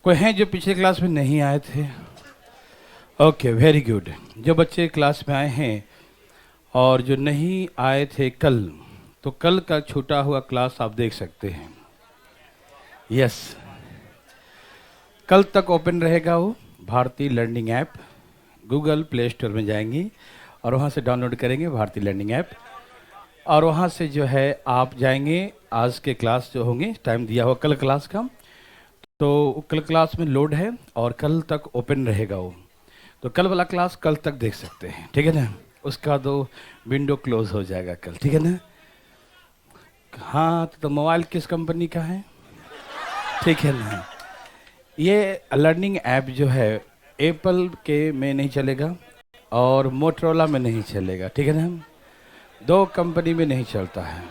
कोई हैं जो पिछले क्लास में नहीं आए थे? Okay, very good. जो बच्चे क्लास में आए हैं और जो नहीं आए थे कल, तो कल का छूटा हुआ क्लास आप देख सकते हैं। यस, कल तक ओपन रहेगा वो Bharti learning app. Google Play Store में जाएंगी और वहाँ से डाउनलोड करेंगे भारती लर्निंग ऐप, और वहाँ से जो है आप जाएंगे। आज के क्लास जो होंगे, टाइम दिया हुआ कल क्लास का, तो कल क्लास में लोड है और कल तक ओपन रहेगा वो। तो कल वाला क्लास कल तक देख सकते हैं, ठीक है ना। उसका तो विंडो क्लोज हो जाएगा कल, ठीक है ना। हाँ, तो मोबाइल किस कंपनी का है? ठीक है ना। ये लर्निंग ऐप जो है एप्पल के में नहीं चलेगा और मोटरोला में नहीं चलेगा, ठीक है ना। दो कंपनी में नहीं चलता है।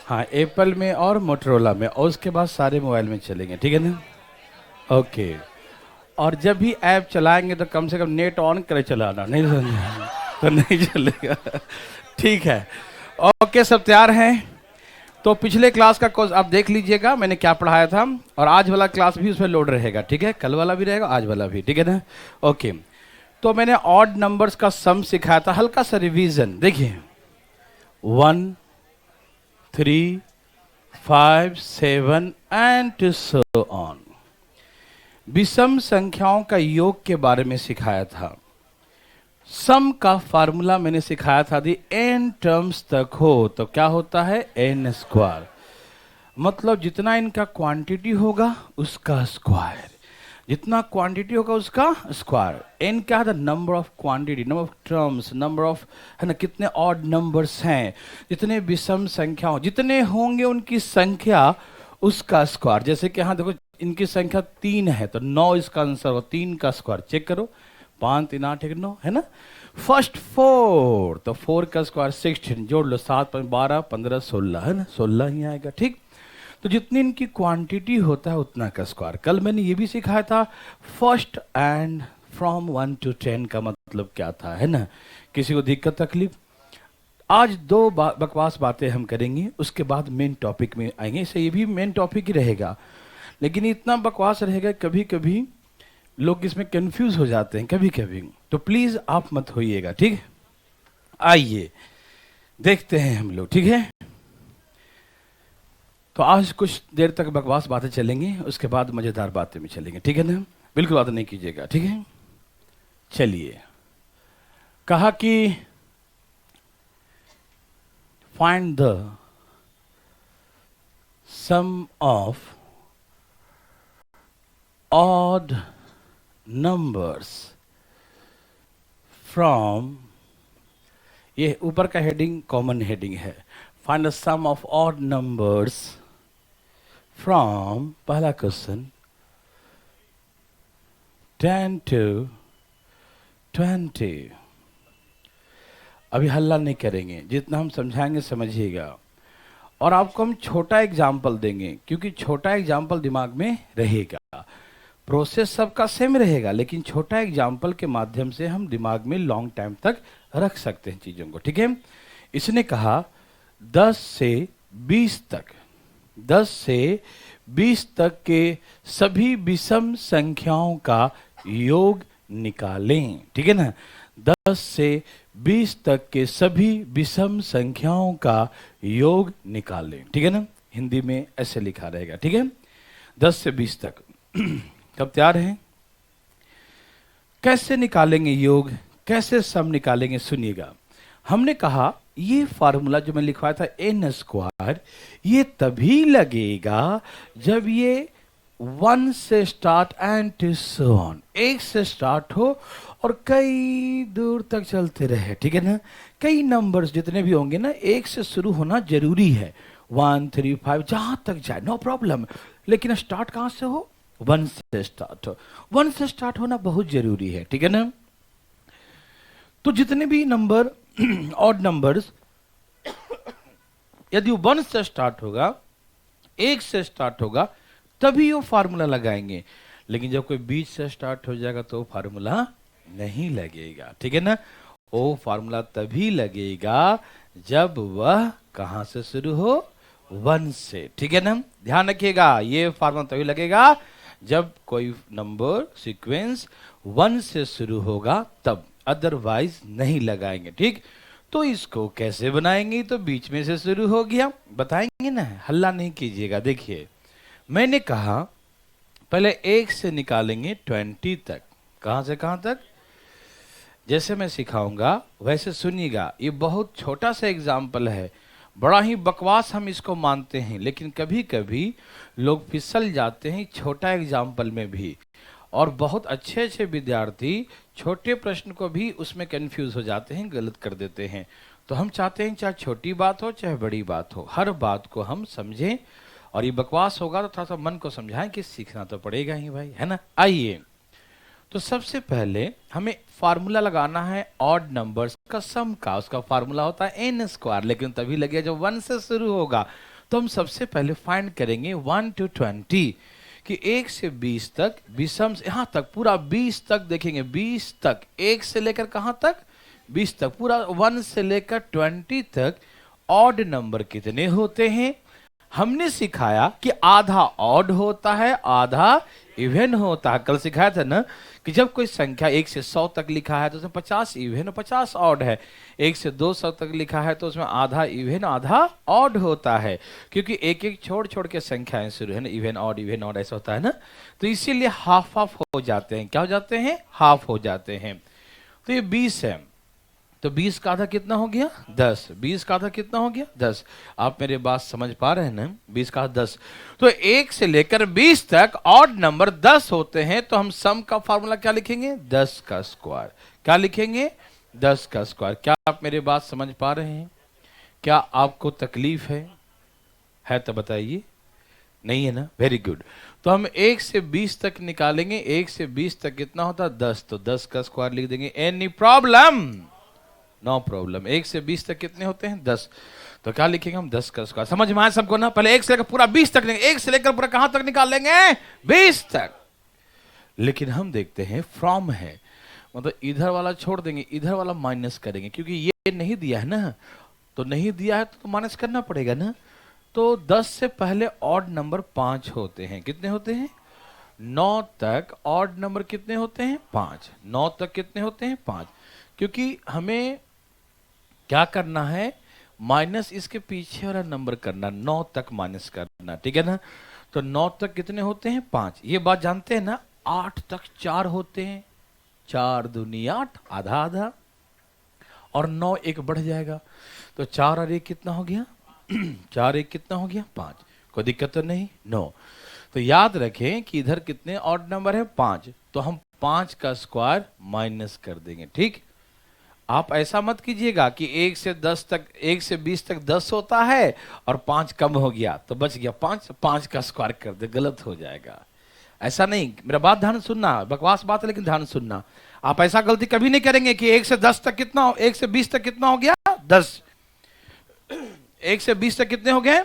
हाँ, एप्पल में और मोटरोला में, और उसके बाद सारे मोबाइल में चलेंगे, ठीक है ना। ओके, और जब भी ऐप चलाएंगे तो कम से कम नेट ऑन कर चलाना, नहीं तो नहीं चलेगा। ठीक है, ओके, सब तैयार हैं? तो पिछले क्लास का कोर्स आप देख लीजिएगा, मैंने क्या पढ़ाया था, और आज वाला क्लास भी उसमें लोड रहेगा, ठीक है। कल वाला भी रहेगा, आज वाला भी, ठीक है ना। ओके, तो मैंने ऑड नंबर्स का सम सिखाया था, हल्का सा रिवीजन देखिए। 1, 3, 5, 7 एंड सो ऑन। विषम संख्याओं का योग के बारे में सिखाया था। सम का फार्मूला मैंने सिखाया था, यदि n टर्म्स तक हो तो क्या होता है, n स्क्वायर। मतलब जितना इनका क्वांटिटी होगा उसका स्क्वायर, जितना क्वांटिटी होगा उसका स्क्वायर। n क्या है, number of quantity, number of terms, number of, है ना, कितने ऑड नंबर्स हैं, जितने विषम संख्या जितने होंगे उनकी संख्या, उसका स्क्वायर। जैसे कि यहाँ देखो, इनकी संख्या 3 है तो 9 इसका आंसर हो, 3 का स्क्वायर चेक करो, 5 3 8 1 9, है ना। फर्स्ट 4, तो 4 का स्क्वायर 16, जोड़ लो, 7 5 12 15 16, है ना, 16 ही आएगा, ठीक। तो जितनी इनकी क्वांटिटी होता है उतना का स्क्वायर। कल मैंने ये भी सिखाया था, फर्स्ट एंड फ्रॉम 1 to 10 का मतलब क्या था, है ना। किसी को दिक्कत तकलीफ? आज दो बकवास बातें हम करेंगे, उसके बाद मेन टॉपिक में आएंगे। इसे ये भी मेन टॉपिक ही रहेगा, लेकिन इतना बकवास रहेगा, कभी कभी लोग इसमें कंफ्यूज हो जाते हैं कभी कभी, तो प्लीज आप मत होइएगा, ठीक है। आइए देखते हैं हम लोग, ठीक है। तो आज कुछ देर तक बकवास बातें चलेंगी, उसके बाद मजेदार बातें में चलेंगे, ठीक है ना। बिल्कुल बात नहीं कीजिएगा, ठीक है। चलिए, कहा कि find the sum of odd numbers from, ये ऊपर का हेडिंग कॉमन हेडिंग है, find the sum of odd numbers from, पहला क्वेश्चन, 10 to 20। अभी हल्ला नहीं करेंगे, जितना हम समझाएंगे समझिएगा, और आपको हम छोटा एग्जाम्पल देंगे, क्योंकि छोटा एग्जाम्पल दिमाग में रहेगा। प्रोसेस सबका सेम रहेगा, लेकिन छोटा एग्जाम्पल के माध्यम से हम दिमाग में लॉन्ग टाइम तक रख सकते हैं चीजों को, ठीक है। इसने कहा 10 से 20 तक, 10 से 20 तक के सभी विषम संख्याओं का योग निकालें, ठीक है ना। 10 से 20 तक के सभी विषम संख्याओं का योग निकालें, ठीक है ना। हिंदी में ऐसे लिखा रहेगा, ठीक है, 10 से 20 तक। कब तैयार हैं? कैसे निकालेंगे योग, कैसे सम निकालेंगे, सुनिएगा। हमने कहा ये फार्मूला जो मैं लिखवाया था n स्क्वायर, ये तभी लगेगा जब ये 1 से स्टार्ट एंड सो ऑन, 1 से स्टार्ट हो और कई दूर तक चलते रहे, ठीक है ना। कई नंबर्स जितने भी होंगे ना, 1 से शुरू होना जरूरी है, 1 3 5 जहां तक जाए नो प्रॉब्लम, लेकिन स्टार्ट कहां से हो, 1 से स्टार्ट हो। 1 से स्टार्ट होना बहुत जरूरी है, ठीक है ना। तो जितने भी नंबर ऑड नंबर्स, यदि 1 से स्टार्ट होगा, 1 से स्टार्ट होगा, तभी वो फार्मूला लगाएंगे। लेकिन जब कोई बीच से स्टार्ट हो जाएगा तो फार्मूला नहीं लगेगा, ठीक है ना। वो फार्मूला तभी लगेगा जब वह कहां से शुरू हो, 1 से, ठीक है ना। ध्यान रखिएगा, ये फार्मूला तभी लगेगा जब कोई नंबर सीक्वेंस 1 से शुरू होगा तब, अदरवाइज नहीं लगाएंगे, ठीक। तो इसको कैसे बनाएंगे, तो बीच में से शुरू हो गया, बताएंगे ना, हल्ला नहीं कीजिएगा। देखिए मैंने कहा पहले 1 से निकालेंगे 20 तक, कहां से कहां तक, जैसे मैं सिखाऊंगा वैसे सुनिएगा। ये बहुत छोटा सा एग्जाम्पल है, बड़ा ही बकवास हम इसको मानते हैं, लेकिन कभी कभी लोग फिसल जाते हैं छोटा एग्जाम्पल में भी, और बहुत अच्छे अच्छे विद्यार्थी छोटे प्रश्न को भी उसमें कंफ्यूज हो जाते हैं, गलत कर देते हैं। तो हम चाहते हैं चाहे छोटी बात हो चाहे बड़ी बात हो, हर बात को हम समझें, और ये बकवास होगा तो थोड़ा सा मन को समझाएं कि सीखना तो पड़ेगा ही भाई, है ना। आइए, तो सबसे पहले हमें फार्मूला लगाना है ऑड नंबर्स का सम का, उसका फार्मूला होता है एन स्क्वायर, लेकिन तभी लगे जब 1 से शुरू होगा। तो हम सबसे पहले फाइंड करेंगे 1 to 20 कि 1 से 20 तक, विषम से यहां तक पूरा 20 तक देखेंगे, 20 तक, 1 से लेकर कहां तक, 20 तक, पूरा 1 से लेकर 20 तक ऑड नंबर कितने होते हैं। हमने सिखाया कि आधा ऑड होता है, आधा इवन होता है। कल सिखाया था ना कि जब कोई संख्या 1 से 100 तक लिखा है तो उसमें 50 इवन और 50 ऑड है, 1 से 200 तक लिखा है तो उसमें आधा इवन आधा ऑड होता है, क्योंकि एक एक छोड़ छोड़ के संख्याएं शुरू है ना, इवन ऑड ऐसा होता है ना। तो इसीलिए हाफ हाफ हो जाते हैं, क्या हो जाते हैं, हाफ हो जाते हैं। तो ये 20 है, तो 20 का आधा कितना हो गया, 10। 20 का आधा कितना हो गया, 10। आप मेरे बात समझ पा रहे हैं ना, 20 का 10। तो 1 से लेकर 20 तक ऑड नंबर 10 होते हैं, तो हम सम का फार्मूला क्या लिखेंगे, 10 का स्क्वायर। क्या लिखेंगे, 10 का स्क्वायर। क्या आप मेरे बात समझ पा रहे हैं, क्या आपको तकलीफ है तो बताइए, नहीं है ना, वेरी गुड। तो हम 1 से 20 तक निकालेंगे, 1 से 20 तक कितना होता है, 10, तो 10 का स्क्वायर लिख देंगे। Any problem, no problem. 1 से 20 तक कितने होते हैं, 10, तो क्या लिखेंगे हम, 10 का स्क्वायर। समझ में आया सबको ना, पहले 1 से लेकर पूरा 20 तक लेंगे, 1 से लेकर पूरा कहां तक निकाल लेंगे, 20 तक। लेकिन हम देखते हैं फ्रॉम है, मतलब इधर वाला छोड़ देंगे, इधर वाला माइनस करेंगे, क्योंकि ये नहीं दिया है ना, तो नहीं दिया है तो माइनस करना पड़ेगा ना। तो 10 से पहले ऑड नंबर 5 होते हैं, कितने होते हैं, 9 तक ऑड नंबर कितने होते हैं, 5। 9 तक कितने होते हैं, 5, क्योंकि हमें क्या करना है, माइनस इसके पीछे वाला नंबर करना, 9 तक माइनस करना, ठीक है ना। तो 9 तक कितने होते हैं, 5। ये बात जानते हैं ना। 8 तक 4 होते हैं, 4 दूनी 8, आधा आधा, और 9 एक बढ़ जाएगा, तो 4 और 1 कितना हो गया 4 1 कितना हो गया, 5। कोई दिक्कत तो नहीं, नो। तो याद रखें कि इधर कितने ऑड नंबर है, 5, तो हम 5 का स्क्वायर माइनस कर देंगे, ठीक। आप ऐसा मत कीजिएगा कि 1 से 10 तक, 1 से 20 तक 10 होता है और 5 कम हो गया तो बच गया 5, 5 का स्क्वायर कर दे, गलत हो जाएगा। ऐसा नहीं, मेरा बात ध्यान सुनना, बकवास बात है लेकिन ध्यान सुनना। आप ऐसा गलती कभी नहीं करेंगे कि 1 से 10 तक कितना हो, 1 से 20 तक कितना हो गया, 10। 1 से 20 तक कितने हो गए,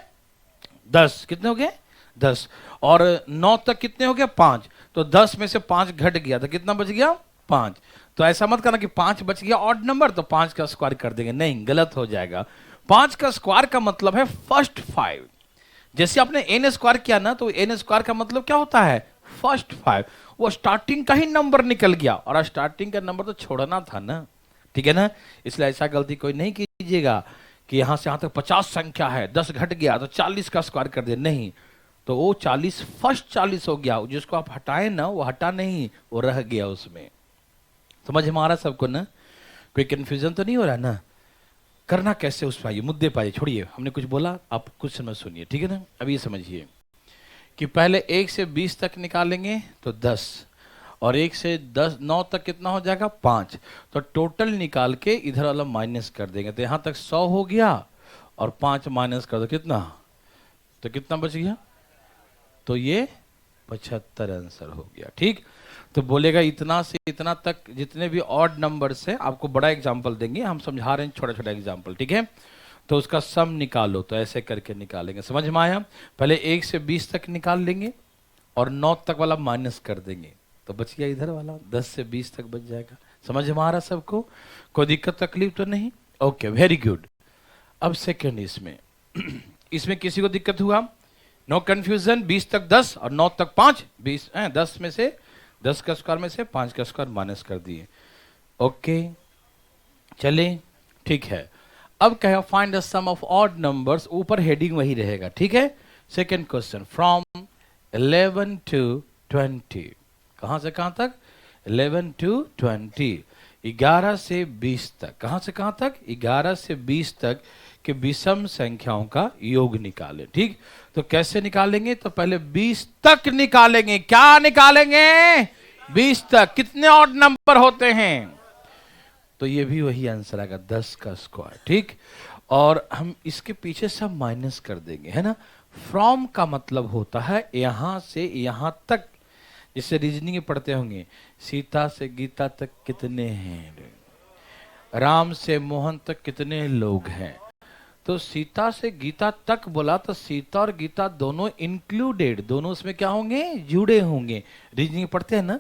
10, कितने हो गए, 10, और 9 तक कितने हो गए, 5। तो 10 में से 5 घट गया तो कितना बच गया, 5। तो ऐसा मत करना कि 5 बच गया ऑड नंबर तो 5 का स्क्वायर कर देंगे, नहीं, गलत हो जाएगा। 5 का स्क्वायर का मतलब है फर्स्ट 5। जैसे आपने एन स्क्वायर किया ना, तो एन स्क्वायर का मतलब क्या होता है, फर्स्ट 5। वो स्टार्टिंग का ही नंबर निकल गया, और स्टार्टिंग का नंबर तो छोड़ना था ना, ठीक है ना। इसलिए ऐसा गलती कोई नहीं कीजिएगा कि यहां से यहां तक 50 संख्या है, 10 घट गया तो 40 का स्क्वायर कर दे, नहीं। तो वो 40 फर्स्ट 40 हो गया, जिसको आप हटाए ना वो हटा नहीं, वो रह गया उसमें। समझ में आ रहा सबको ना, कोई कंफ्यूजन तो नहीं हो रहा ना। करना कैसे उस पाइए, मुद्दे पाइए, छोड़िए, हमने कुछ बोला आप कुछ समझ सुनिए, ठीक है ना। अब ये समझिए कि पहले 1 से 20 तक निकालेंगे तो 10, और 1 से 10 9 तक कितना हो जाएगा, 5। तो टोटल निकाल के इधर वाला माइनस कर देंगे, तो यहां तक 100 हो गया, और 5 माइनस कर दो कितना, तो कितना बच गया, तो ये 75 आंसर हो गया, ठीक। तो बोलेगा इतना से इतना तक जितने भी ऑड नंबर्स है, आपको बड़ा एग्जांपल देंगे, हम समझा रहे हैं छोटा छोटा एग्जांपल, ठीक है। तो उसका सम निकालो, तो ऐसे करके निकालेंगे, समझ में आया। पहले 1 से 20 तक निकाल लेंगे और 9 तक वाला माइनस कर देंगे, तो बच गया इधर वाला, 10 से 20 तक बच जाएगा। समझ में आ रहा सबको, कोई दिक्कत तकलीफ तो नहीं, ओके वेरी गुड। अब सेकेंड इसमें इसमें किसी को दिक्कत हुआ? No confusion. 20 तक 10 और 9 तक 5, 20 10 में से 10 का स्क्वायर में से 5 का स्क्वायर माइनस कर दिए। ओके चले ठीक है। अब कहेगा find the sum of odd numbers, ऊपर हेडिंग वही रहेगा, ठीक है। सेकेंड क्वेश्चन, फ्रॉम 11 टू 20, कहां से कहां तक? 11 टू 20, 11 से 20 तक। कहां से कहां तक? 11 से 20 तक के विषम संख्याओं का योग निकालें। ठीक, तो कैसे निकालेंगे? तो पहले 20 तक निकालेंगे। क्या निकालेंगे? 20 तक। कितने ऑड नंबर होते हैं? तो ये भी वही आंसर आएगा, 10 का स्क्वायर। ठीक, और हम इसके पीछे सब माइनस कर देंगे, है ना। फ्रॉम का मतलब होता है यहां से यहां तक। जिससे रीजनिंग में पढ़ते होंगे, सीता से गीता तक कितने हैं, राम से मोहन तक कितने लोग हैं। तो सीता से गीता तक बोला तो सीता और गीता दोनों इंक्लूडेड, दोनों उसमें क्या होंगे? जुड़े होंगे। रीजनिंग पढ़ते हैं ना।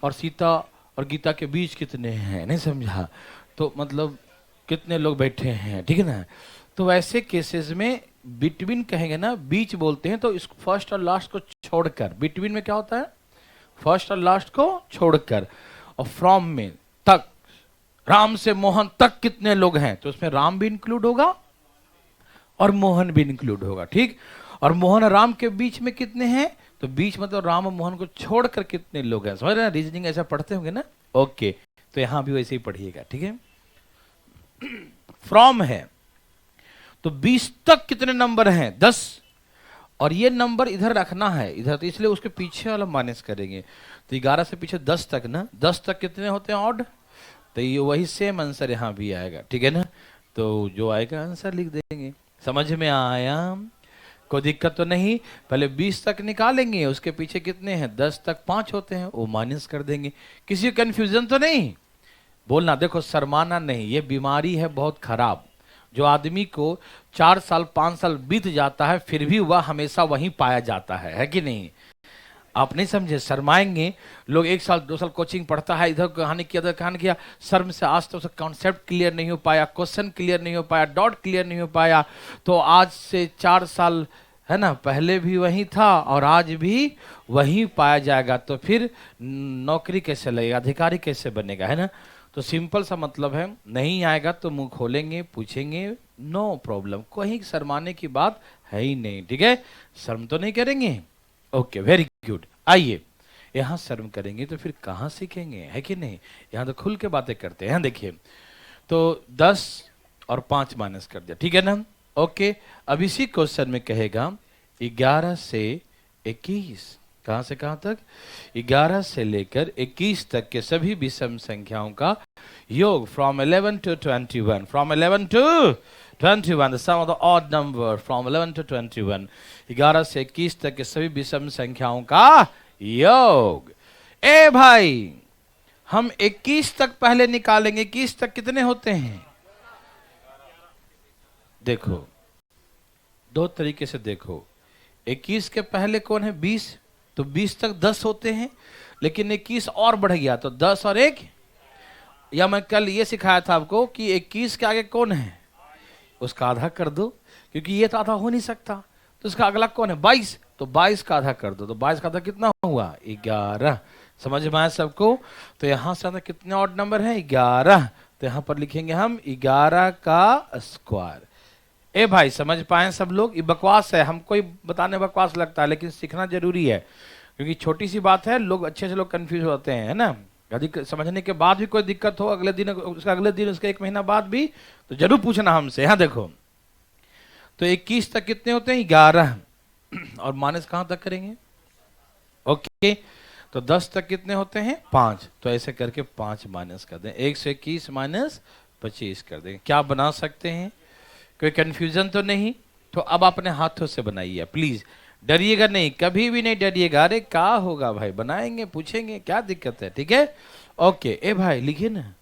और सीता और गीता के बीच कितने हैं, नहीं समझा? तो मतलब कितने लोग बैठे हैं, ठीक है ना। तो वैसे केसेस में बिटवीन कहेंगे ना, बीच बोलते हैं, तो इस फर्स्ट और लास्ट को छोड़कर, बिटवीन में क्या होता है? फर्स्ट और लास्ट को छोड़कर। और फ्रॉम में तक, राम से मोहन तक कितने लोग हैं, तो उसमें राम भी इंक्लूड होगा और मोहन भी इंक्लूड होगा। ठीक, और मोहन और राम के बीच में कितने हैं? तो बीच मतलब राम और मोहन को छोड़कर कितने लोग हैं। समझ रहे हैं? रीजनिंग ऐसा पढ़ते होंगे ना। ओके, तो यहां भी वैसे ही पढ़िएगा, ठीक है। फ्रॉम है तो 20 तक कितने नंबर हैं? 10। और ये नंबर इधर रखना है, इधर, तो इसलिए उसके पीछे वाला माइनस करेंगे। तो 11 से पीछे 10 तक ना, 10 तक कितने होते हैं ऑड? तो ये वही सेम आंसर यहां भी आएगा, ठीक है ना। तो जो आएगा आंसर लिख देंगे। समझ में आया? कोई दिक्कत तो नहीं। पहले 20 तक निकालेंगे, उसके पीछे कितने हैं? 10 तक 5 होते हैं, वो माइनस कर देंगे। किसी कंफ्यूजन तो नहीं? बोलना, देखो शर्माना नहीं, ये बीमारी है बहुत खराब। जो आदमी को 4 साल 5 साल बीत जाता है फिर भी वह हमेशा वहीं पाया जाता है कि नहीं? आप नहीं समझे? शर्माएंगे लोग। 1 साल 2 साल कोचिंग पढ़ता है, इधर कहानी किया उधर कहानी किया, शर्म से आज तो कॉन्सेप्ट क्लियर नहीं हो पाया, क्वेश्चन क्लियर नहीं हो पाया, डॉट क्लियर नहीं हो पाया। तो आज से 4 साल है ना, पहले भी वही था और आज भी वही पाया जाएगा। तो फिर नौकरी कैसे लगेगा, अधिकारी कैसे बनेगा, है ना। तो सिंपल सा मतलब है, नहीं आएगा तो मुंह खोलेंगे, पूछेंगे, नो प्रॉब्लम, कोई शर्माने की बात है ही नहीं, ठीक है। शर्म तो नहीं करेंगे। Okay, very good. आइए, यहां शर्म करेंगे तो फिर कहां सीखेंगे, है कि नहीं। यहां तो खुल के बातें करते हैं। देखिए, तो 10 और 5 माइनस कर दिया, ठीक है ना। ओके, अब इसी क्वेश्चन में कहेगा 11 से 21, कहां से कहां तक? 11 से लेकर 21 तक के सभी विषम संख्याओं का योग। From 11 to 21, from 11 to 21, the sum of the odd number from 11 to 21, 11 से 21 तक के सभी विषम संख्याओं का योग। ए भाई, हम 21 तक पहले निकालेंगे। 21 तक कितने होते हैं? देखो, दो तरीके से देखो। 21 के पहले कौन है? 20। तो 20 तक 10 होते हैं, लेकिन 21 और बढ़ गया तो 10 और 1, या मैं कल ये सिखाया था आपको कि 21 के आगे कौन है, उसका आधा कर दो, क्योंकि ये तो आधा हो नहीं सकता। तो उसका अगला कौन है? 22। तो 22 का आधा कर दो, तो 22 का आधा कितना हुआ? 11। समझ में आया सबको? तो यहां से कितने ऑड नंबर है? 11। तो यहां पर लिखेंगे हम 11 का स्क्वायर। ए भाई, समझ पाए सब लोग? ये बकवास है, हमको बताने बकवास लगता है, लेकिन सीखना जरूरी है, क्योंकि छोटी सी बात है, लोग अच्छे से लोग कंफ्यूज होते हैं, है ना। यदि समझने के बाद भी कोई दिक्कत हो, अगले दिन उसका 1 महीना बाद भी, तो जरूर पूछना हमसे। यहाँ देखो, तो 21 तक कितने होते हैं? 11। और माइनस कहां तक करेंगे? ओके, तो 10 तक कितने होते हैं? 5। तो ऐसे करके 5 माइनस कर दें। 1 से 21 माइनस 25 कर देंगे। क्या बना सकते हैं? कोई कंफ्यूजन तो नहीं? तो अब अपने हाथों से बनाइए प्लीज, डरिएगा नहीं, कभी भी नहीं डरिएगा। अरे क्या होगा भाई, बनाएंगे, पूछेंगे, क्या दिक्कत है, ठीक है। ओके, ए भाई लिखिए ना,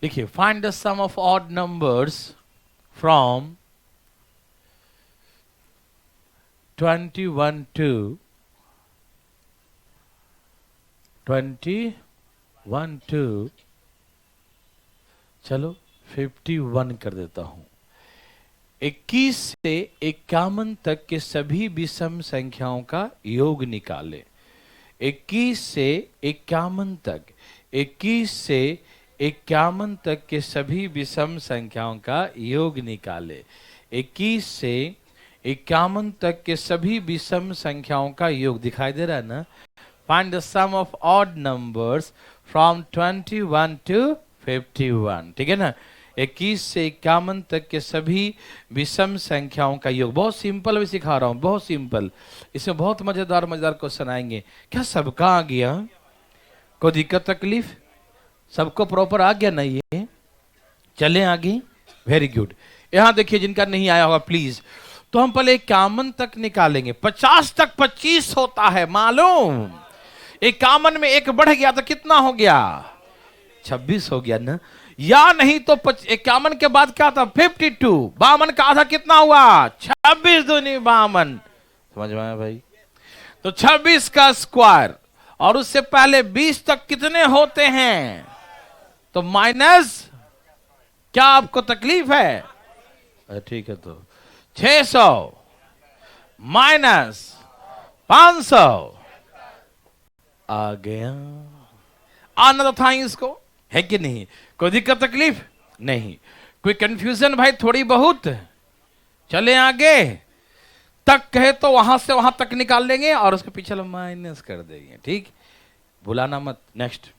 लिखिए, find the sum of odd numbers from 21 to 21 to, चलो 51 कर देता हूं। 21 से 51 तक के सभी विषम संख्याओं का योग निकाले। 21 से 51 तक, 21 से 51 तक के सभी विषम संख्याओं का योग निकाले। 21 से 51 तक के सभी विषम संख्याओं का योग दिखाई दे रहा है ना। Find the sum of odd numbers from 21 to 51। ठीक है ना। 21 से 51 तक के सभी विषम संख्याओं का योग। बहुत सिंपल भी सिखा रहा हूं, बहुत सिंपल। इसमें बहुत मजेदार मजेदार क्वेश्चन आएंगे। क्या सबका आ गया? कोई दिक्कत तकलीफ? सबको प्रॉपर आ गया? नहीं है? चलें आगे। Very good. यहां देखिए, जिनका नहीं आया होगा प्लीज। तो हम पहले 51 तक निकालेंगे। 50 तक 25 होता है, मालूम। 51 में एक बढ़ गया तो कितना हो गया? 26 हो गया ना। या नहीं तो 51 के बाद क्या था? 52। 52 का आधा कितना हुआ? 26 दूनी 52। समझ में आया भाई? तो 26 का स्क्वायर, और उससे पहले 20 तक कितने होते हैं? तो माइनस। क्या आपको तकलीफ है? ठीक है, तो 600 माइनस 500 आ गया। आना तो था इसको, है कि नहीं? कोई दिक्कत तकलीफ नहीं? कोई कंफ्यूजन भाई थोड़ी बहुत? चले आगे। तक कहे तो वहां से वहां तक निकाल लेंगे और उसके पीछे माइनस कर देंगे। ठीक, भुलाना मत। नेक्स्ट।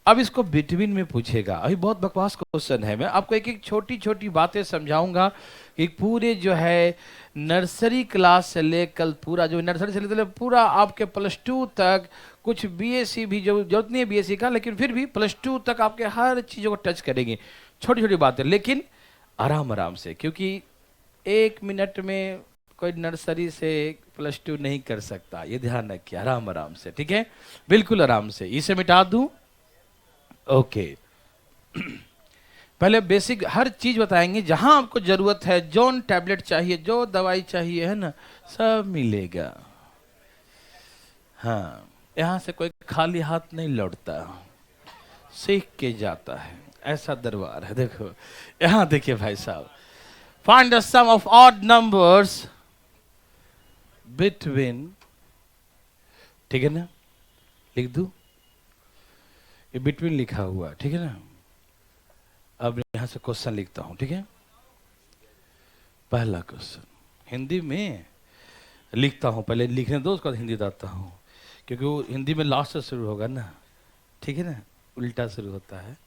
अब इसको बिटवीन में पूछेगा। अभी बहुत बकवास क्वेश्चन है। मैं आपको एक एक छोटी छोटी बातें समझाऊंगा कि पूरे जो है नर्सरी क्लास से लेकर पूरा, जो नर्सरी से लेकर पूरा आपके +2 तक, कुछ बीएससी भी जो जरूरत नहीं है बीएससी का, लेकिन फिर भी +2 तक आपके हर चीज़ों को टच करेंगे। छोटी छोटी बातें, लेकिन आराम आराम से, क्योंकि 1 मिनट में कोई नर्सरी से +2 नहीं कर सकता। ये ध्यान रखिए, आराम आराम से। ठीक है, बिल्कुल आराम से। इसे मिटा दूं? ओके। पहले बेसिक हर चीज बताएंगे, जहां आपको जरूरत है, जो टैबलेट चाहिए, जो दवाई चाहिए, है ना, सब मिलेगा। हाँ, यहां से कोई खाली हाथ नहीं लौटता, सीख के जाता है। ऐसा दरबार है। देखो यहां देखिए भाई साहब। Find the sum of odd numbers between, ठीक है ना, लिख दूं? ये बिटवीन लिखा हुआ, ठीक है ना। अब यहां से क्वेश्चन लिखता हूं, ठीक है। पहला क्वेश्चन हिंदी में लिखता हूं, पहले लिखने दो, उसके बाद हिंदी बताता हूं, क्योंकि वो हिंदी में लास्ट से शुरू होगा ना, ठीक है ना, उल्टा शुरू होता है।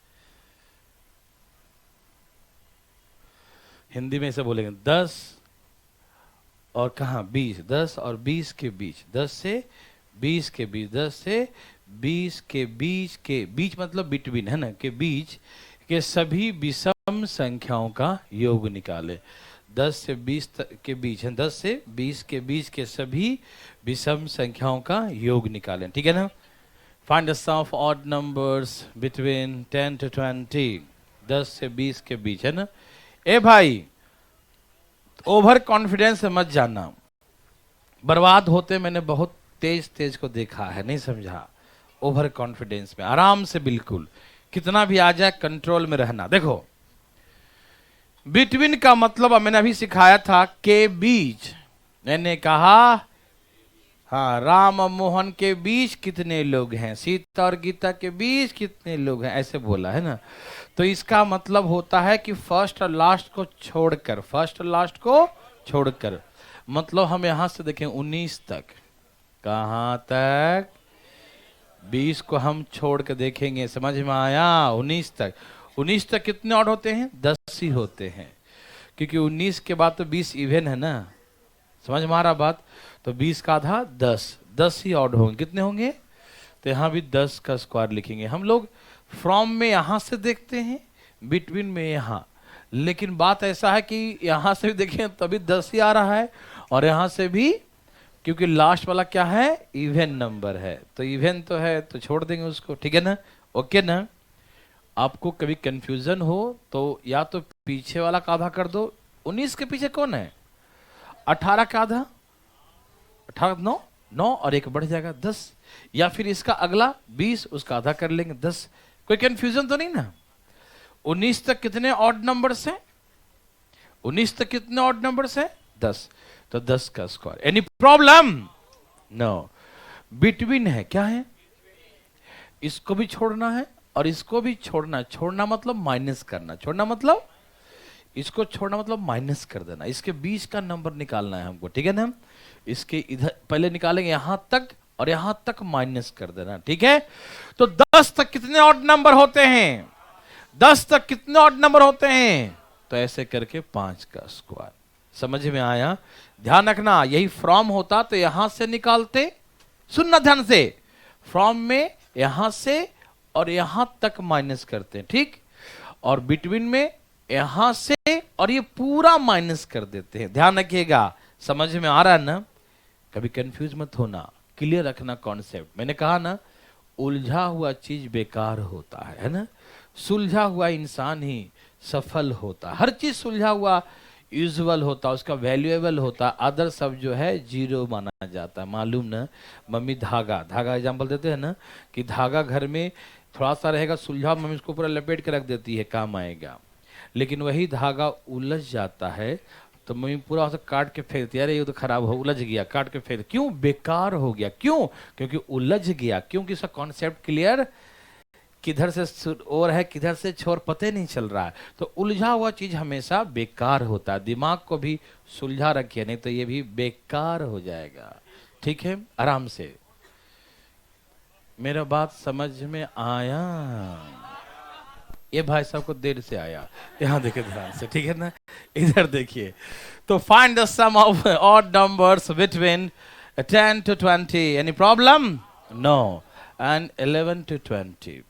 हिंदी में ऐसे बोलेंगे 10 और कहाँ 20, 10 और 20 के बीच, 10 से 20 के बीच, 10 से 20 के बीच, के बीच मतलब बिटवीन, है ना, के बीच के सभी विषम संख्याओं का योग निकाले। 10 से 20 के बीच है, 10 से 20 के बीच के सभी विषम संख्याओं का योग निकालें। ठीक है ना। Find the sum of odd numbers between 10 to 20, 10 से 20 के बीच, है ना। ए भाई, ओवर कॉन्फिडेंस से मत जाना, बर्बाद होते मैंने बहुत तेज तेज को देखा है, नहीं समझा। ओवर कॉन्फिडेंस में आराम से, बिल्कुल कितना भी आ जाए कंट्रोल में रहना। देखो बिटवीन का मतलब मैंने अभी सिखाया था, के बीच। मैंने कहा हाँ, राम और मोहन के बीच कितने लोग हैं, सीता और गीता के बीच कितने लोग हैं, ऐसे बोला है ना। तो इसका मतलब होता है कि फर्स्ट और लास्ट को छोड़कर, फर्स्ट और लास्ट को छोड़कर, मतलब हम यहां से देखें 19 तक, कहां तक, 20 को हम छोड़ के देखेंगे, समझ में आया। 19 तक, 19 तक कितने ऑड होते हैं, 10 ही होते हैं, क्योंकि 19 के बाद तो 20 इवन है ना, समझ में आ रहा बात। तो 20 का आधा 10, 10 ही ऑड होंगे। कितने होंगे, तो यहां भी 10 का स्क्वायर लिखेंगे। हम लोग फ्रॉम में यहां से देखते हैं, बिटवीन में यहां, लेकिन बात ऐसा है कि यहां से भी देखें तभी 10 ही आ रहा है, और यहां से भी, क्योंकि लास्ट वाला क्या है, इवन नंबर है, तो इवन तो है तो छोड़ देंगे उसको। ठीक है ना, ओके ना। आपको कभी कंफ्यूजन हो तो या तो पीछे वाला का आधा कर दो। 19 के पीछे कौन है, 18 का आधा, 18 9 9 और एक बढ़ जाएगा 10, या फिर इसका अगला 20, उसका आधा कर लेंगे 10। कोई कंफ्यूजन तो नहीं ना। 19 तक कितने ऑड नंबर्स हैं, 19 तक कितने ऑड नंबर्स हैं? 10। तो 10 का square. Any problem? No. Between है, क्या है? इसको भी छोड़ना है और इसको भी छोड़ना। छोड़ना मतलब माइनस करना, छोड़ना मतलब इसको छोड़ना मतलब माइनस कर देना। इसके बीच का नंबर निकालना है हमको, ठीक है ना? इसके इधर पहले निकालेंगे यहां तक और यहां तक माइनस कर देना, ठीक है? तो 10 तक कितने ऑड नंबर होते हैं? 10 तक कितने ऑड नंबर होते हैं? तो ऐसे करके 5 का स्क्वायर। समझ में आया? ध्यान रखना, यही फ्रॉम होता तो यहां से निकालते, सुनना ध्यान से, फ्रॉम में यहां से और यहां तक माइनस करते हैं, ठीक? और बिटवीन में यहां से और ये पूरा माइनस कर देते हैं। ध्यान रखिएगा, समझ में आ रहा है ना? कभी कंफ्यूज मत होना, क्लियर रखना कॉन्सेप्ट। मैंने कहा ना, उलझा हुआ चीज बेकार होता है ना? सुलझा हुआ इंसान ही सफल होता। हर चीज सुलझा हुआ यूजुअल होता, उसका वैल्यूएबल होता, अदर सब जो है जीरो माना जाता है। मालूम ना? मम्मी धागा, धागा एग्जांपल देते हैं ना, कि धागा घर में थोड़ा सा रहेगा सुलझा, मम्मी उसको पूरा लपेट के रख देती है, काम आएगा। लेकिन वही धागा उलझ जाता है तो मम्मी पूरा उसे काट के फेंकती है, अरे ये तो खराब हो, उलझ गया, काट के फेंक। क्यों? बेकार हो गया। क्यों? क्योंकि उलझ गया। क्योंकि इसका कॉन्सेप्ट क्लियर, किधर से और है किधर से छोर पते नहीं चल रहा है। तो उलझा हुआ चीज हमेशा बेकार होता है। दिमाग को भी सुलझा रखिए, नहीं तो ये भी बेकार हो जाएगा, ठीक है? आराम से, मेरा बात समझ में आया? ये भाई साहब को देर से आया, यहां देखिए ध्यान से, ठीक है ना? इधर देखिए। तो find the sum of odd numbers between 10 to 20। Any problem? No. And 11 to 20।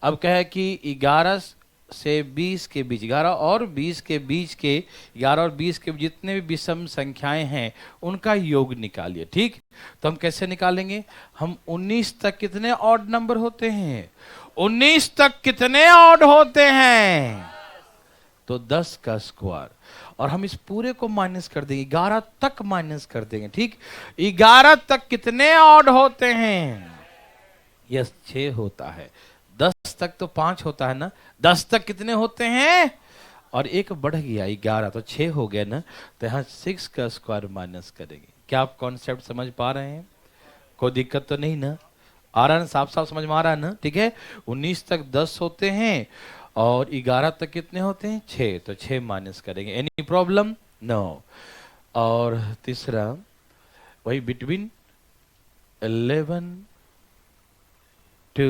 अब कहे कि 11 से 20 के बीच, 11 और 20 के बीच के, 11 और 20 के जितने भी विषम संख्याएं हैं उनका योग निकालिए, ठीक? तो हम कैसे निकालेंगे? हम 19 तक कितने ऑड नंबर होते हैं? 19 तक कितने ऑड होते हैं? तो 10 का स्क्वायर। और हम इस पूरे को माइनस कर देंगे, 11 तक माइनस कर देंगे, ठीक? 11 तक कितने ऑड होते हैं? यस, 6 होता है। 10 तक तो 5 होता है ना? 10 तक कितने होते हैं? और एक बढ़ गया 11, तो 6 हो गया ना? तो यहाँ 6 का स्क्वायर माइनस करेंगे। क्या आप कॉन्सेप्ट समझ पा रहे हैं? कोई दिक्कत तो नहीं ना? आ रहा है ना? साफ साफ समझ में आ रहा है ना? ठीक है। 19 तक 10 होते हैं और 11 तक कितने होते हैं? 6। तो 6 माइनस करेंगे। Any problem? नो। और तीसरा वही बिटवीन 11 to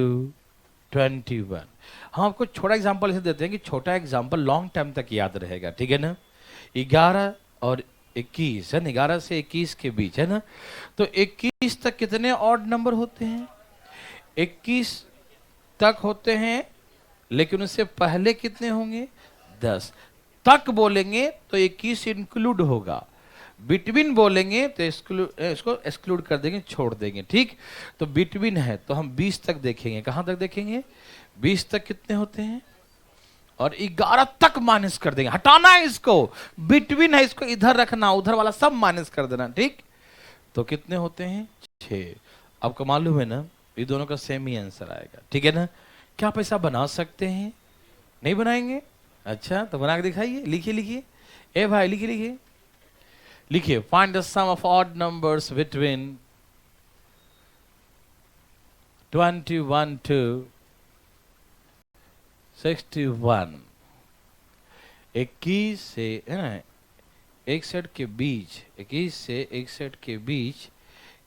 21। हम आपको छोटा एग्जांपल ऐसे देते हैं कि छोटा एग्जांपल लॉन्ग टाइम तक याद रहेगा, ठीक है ना? 11 और 21 है ना? 11 से 21 के बीच है ना? तो 21 तक कितने ऑड नंबर होते हैं? 21 तक होते हैं, लेकिन उससे पहले कितने होंगे? 10 तक बोलेंगे तो 21 इंक्लूड होगा, बिटवीन बोलेंगे तो इसको एक्सक्लूड कर देंगे, छोड़ देंगे, ठीक? तो बिटवीन है तो हम 20 तक देखेंगे। कहां तक देखेंगे? 20 तक कितने होते हैं? और 11 तक माइनस कर देंगे, हटाना है इसको। बिटवीन है, इसको इधर रखना, उधर वाला सब माइनस कर देना, ठीक? तो कितने होते हैं? 6। आपको मालूम है ना, ये दोनों का सेम ही आंसर आएगा, ठीक है ना? क्या आप ऐसा बना सकते हैं? नहीं बनाएंगे? अच्छा, तो बना के दिखाइए। लिखिए लिखिए, ए भाई लिखिए लिखिए लिखिए। Find the sum of odd numbers between 21 to 61। 21 से 61 के बीच, 21 से 61 के बीच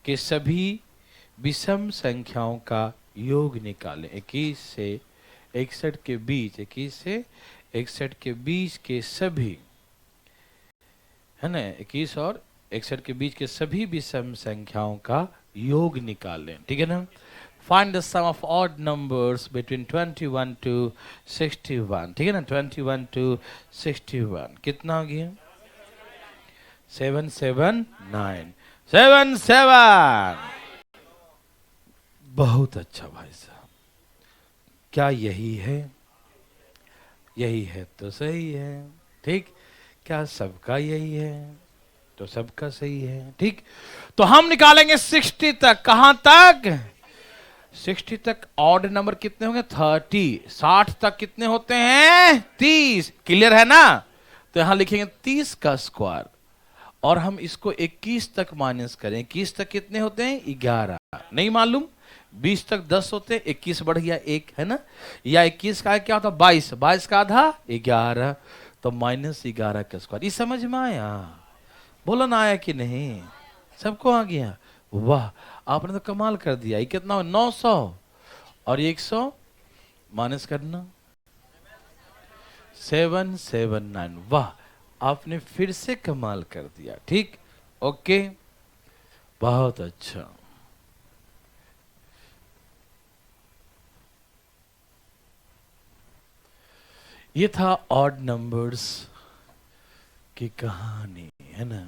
के सभी विषम संख्याओं का योग निकालें। 21 से 61 के बीच, 21 से 61 के बीच के सभी, है ना? 21 और 61 के बीच के सभी विषम संख्याओं का योग निकालें, ठीक है ना? Find the sum of odd numbers between 21 to 61, ठीक है ना? 21 to 61 कितना हो गया? 7 7 9 7 7। बहुत अच्छा भाई साहब, क्या यही है? यही है तो सही है, ठीक? क्या सबका यही है? तो सबका सही है, ठीक? तो हम निकालेंगे 60 तक। कहां तक? 60 तक ऑड नंबर कितने होंगे? 30। 60 तक कितने होते हैं? 30। क्लियर है ना? तो यहां लिखेंगे 30 का स्क्वायर, और हम इसको 21 तक माइनस करें। 21 तक कितने होते हैं? 11। नहीं मालूम? 20 तक 10 होते हैं, 21 बढ़ गया 1, है ना? या 21 का क्या होता है? 22। 22 का आधा 11, तो -11 का स्क्वायर। ये समझ में आया? बोलो ना, आया कि नहीं? सबको आ गया? वाह, आपने तो कमाल कर दिया। ये कितना हो? 900, और 100 माइनस करना 779। वाह, आपने फिर से कमाल कर दिया। ठीक, ओके, बहुत अच्छा। ये था ऑड नंबर्स की कहानी, है ना?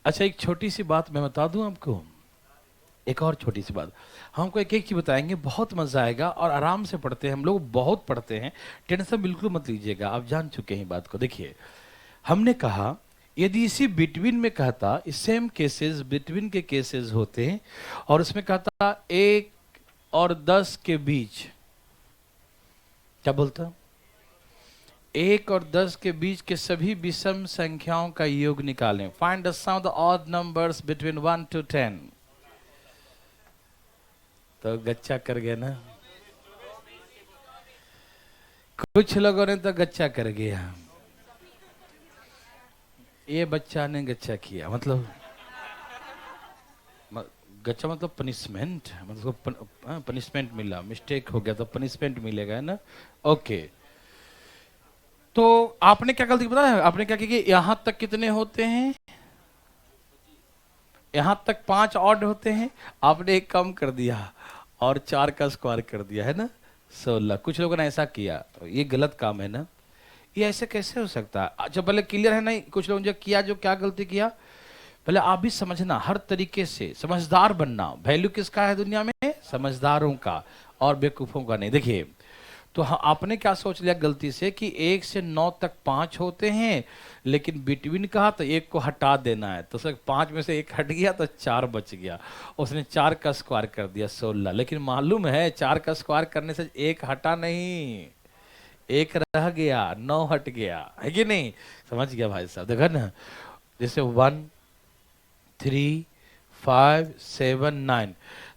अच्छा, एक छोटी सी बात मैं बता दूं आपको, एक और छोटी सी बात। हमको एक एक चीज बताएंगे, बहुत मजा आएगा, और आराम से पढ़ते हैं हम लोग, बहुत पढ़ते हैं, टेंशन बिल्कुल मत लीजिएगा, आप जान चुके हैं बात को। देखिए, हमने कहा यदि इसी बिटवीन में कहता, इस सेम केसेस बिटवीन के केसेस होते हैं, और उसमें कहता 1 और 10 के बीच, क्या बोलता? 1 और 10 के बीच के सभी विषम संख्याओं का योग निकालें। Find the sum of the odd numbers between 1 to 10। तो गच्चा कर गया ना, कुछ लोगों ने तो गच्चा कर गया। ये बच्चा ने गच्चा किया, मतलब गच्चा मतलब पनिशमेंट, मतलब पनिशमेंट मिला, मिस्टेक हो गया तो पनिशमेंट मिलेगा, है ना? ओके, तो आपने क्या गलती पता है? आपने क्या किया कि यहां तक कितने होते हैं? यहां तक 5 ऑड होते हैं, आपने एक कम कर दिया और 4 का स्क्वायर कर दिया, है ना? 16। कुछ लोगों ने ऐसा किया, ये गलत काम है ना? ये ऐसे कैसे हो सकता है? अच्छा, पहले क्लियर है नहीं? कुछ लोगों ने किया, जो क्या गलती किया, पहले आप भी समझना, हर तरीके से समझदार बनना। वैल्यू किसका है दुनिया में? समझदारों का, और बेवकूफों का नहीं। देखिए, तो आपने क्या सोच लिया गलती से कि 1 से 9 तक 5 होते हैं, लेकिन बिटवीन कहा तो 1 को हटा देना है, तो सर 5 में से 1 हट गया तो 4 बच गया। उसने 4 का स्क्वायर कर दिया 16। लेकिन मालूम है 4 का स्क्वायर करने से 1 हटा नहीं, 1 रह गया, 9 हट गया, है कि नहीं? समझ गया भाई साहब? देखा ना, जैसे 1 3 5 7 9,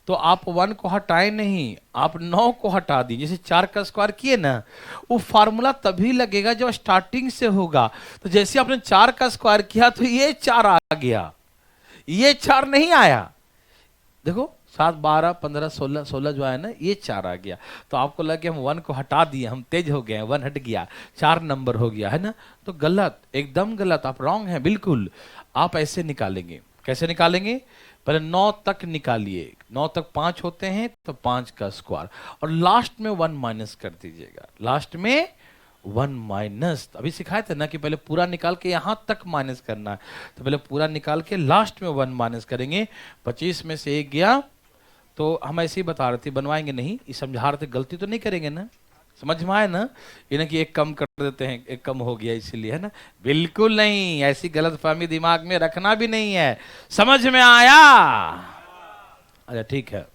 तो आप 1 को हटाए नहीं, आप 9 को हटा दी। जैसे 4 का स्क्वायर किए ना, वो फार्मूला तभी लगेगा जब स्टार्टिंग से होगा। तो जैसे आपने 4 का स्क्वायर किया तो ये 4 आ गया, ये 4 नहीं आया। देखो 7 12 15 16, 16 जो आया ना, ये 4 आ गया। तो आपको लगा कि हम 1 को हटा दिए, हम तेज हो गए, 1 हट गया, 4 नंबर हो गया, है ना? तो गलत, एकदम गलत, आप रॉन्ग हैं बिल्कुल। आप ऐसे निकालेंगे। कैसे निकालेंगे? पहले 9 तक निकालिए, 9 तक 5 होते हैं तो 5 का स्क्वायर, और लास्ट में 1 माइनस कर दीजिएगा। लास्ट में 1 माइनस, अभी सिखाए थे ना कि पहले पूरा निकाल के यहां तक माइनस करना है, तो पहले पूरा निकाल के लास्ट में 1 माइनस करेंगे। 25 में से 1 गया, तो हम ऐसे ही बता रहे थे, बनवाएंगे नहीं, ये समझा रहे थे, गलती तो नहीं करेंगे ना? समझ में आए ना? ये ना कि 1 कम कर देते हैं, 1 कम हो गया इसीलिए, है ना? बिल्कुल नहीं, ऐसी गलतफहमी दिमाग में रखना भी नहीं है। समझ में आया? अच्छा ठीक है,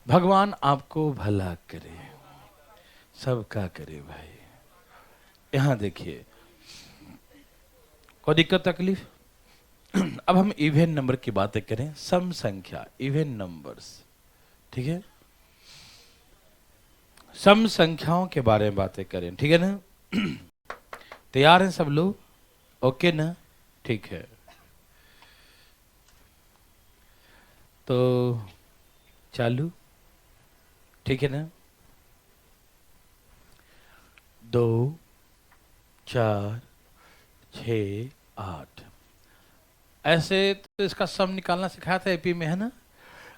भगवान आपको भला करे, सबका करे भाई। यहां देखिए, कोई दिक्कत तकलीफ? अब हम इवन नंबर की बातें करें, सम संख्या, इवन नंबर्स, ठीक है? सम संख्याओं के बारे में बातें करें, ठीक है ना? तैयार हैं सब लोग? ओके ना? ठीक है, तो चालू, ठीक है ना? 2 4 6 8, ऐसे तो इसका सम निकालना सिखाया था एपी में, है ना?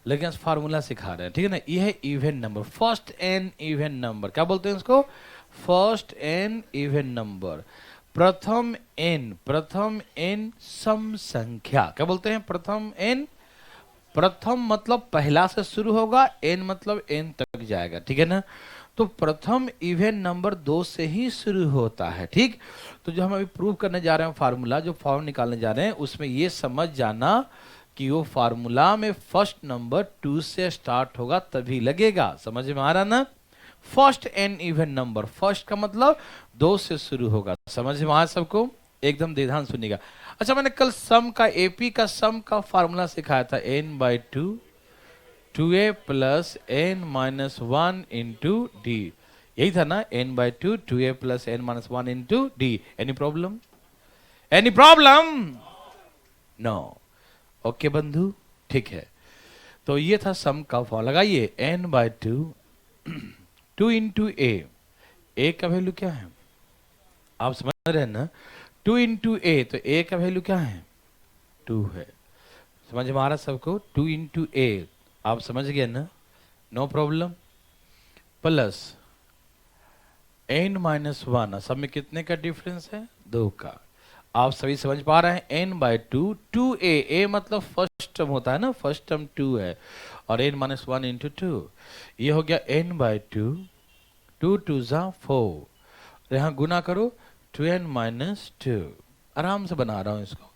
लेकिन फार्मूला सिखा रहे हैं, ठीक है ना? ये है even number, first n even number. क्या बोलते हैं इसको? फर्स्ट एन इवन नंबर, प्रथम एन सम संख्या। क्या बोलते हैं? प्रथम एन, प्रथम मतलब पहला से शुरू होगा, एन मतलब एन तक जाएगा, ठीक है ना? तो प्रथम इवन नंबर 2 से ही शुरू होता है, ठीक? तो जो हम अभी प्रूव करने जा रहे हैं फार्मूला, जो फॉर्म निकालने जा रहे हैं, उसमें ये समझ जाना कि वो फार्मूला में फर्स्ट नंबर 2 से स्टार्ट होगा तभी लगेगा। समझ में आ रहा ना? First n even number, first का मतलब 2 से शुरू होगा। समझ में आया सबको? एकदम ध्यान सुनिएगा। अच्छा, मैंने कल सम का, एपी का सम का फार्मूला सिखाया था, n/2 2a plus n minus 1 into D. यही था ना, n/2 2a plus n minus 1 into D. Any problem? Any problem? No. Okay बंधु, ठीक है। तो ये था सम का फॉर्म। लगाइए n/2 2 इंटू ए का वैल्यू क्या है आप समझ रहे हैं ना, 2 इंटू ए, तो ए का वैल्यू क्या है 2 है। समझ में आ रहा सबको? 2 इंटू ए आप समझ गए ना, no problem. Plus n minus 1, सब में कितने का डिफरेंस है 2 का। आप सभी समझ पा रहे हैं, n/2 2a, a मतलब फर्स्ट टर्म होता है ना, फर्स्ट टर्म 2 है, और n माइनस 1 इंटू 2, ये हो गया n/2 2 2 जा 4, यहाँ गुना करो 2n माइनस 2। आराम से बना रहा हूँ इसको,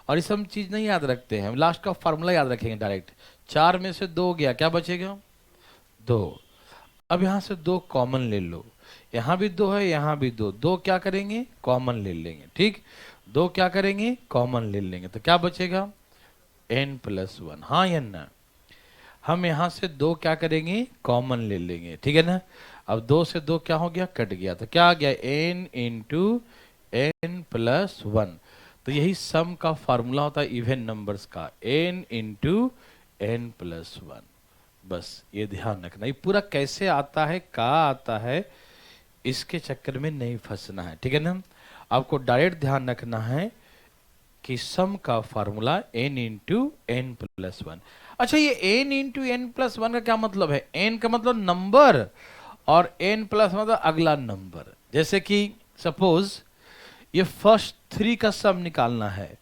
और ये सब चीज नहीं याद रखते हैं हम, लास्ट का फॉर्मूला याद रखेंगे डायरेक्ट। 4 में से 2 गया, क्या बचेगा 2। अब यहाँ से 2 कॉमन ले लो, यहाँ भी 2 है, यहाँ भी 2, 2 क्या करेंगे कॉमन ले लेंगे, ठीक। 2 क्या करेंगे कॉमन ले लेंगे, तो क्या बचेगा n+1। हाँ या ना, हम यहाँ से 2 क्या करेंगे कॉमन ले लेंगे, ठीक है ना। अब 2 से 2 क्या हो गया कट गया, तो क्या आ गया n इंटू n+1। तो यही सम का फॉर्मूला होता है इवन नंबर्स का, n इंटू n+1। बस ये ध्यान रखना, ये पूरा कैसे आता है, कहाँ आता है, इसके चक्कर में नहीं फंसना है, ठीक है ना। आपको डायरेक्ट ध्यान रखना है कि सम का फॉर्मूला n इंटू n+1। अच्छा, ये n इंटू n+1 का क्या मतलब है? n का मतलब नंबर, और n प्लस मतलब अगला नंबर। जैसे कि सपोज ये फर्स्ट 3 का सम निकालना है,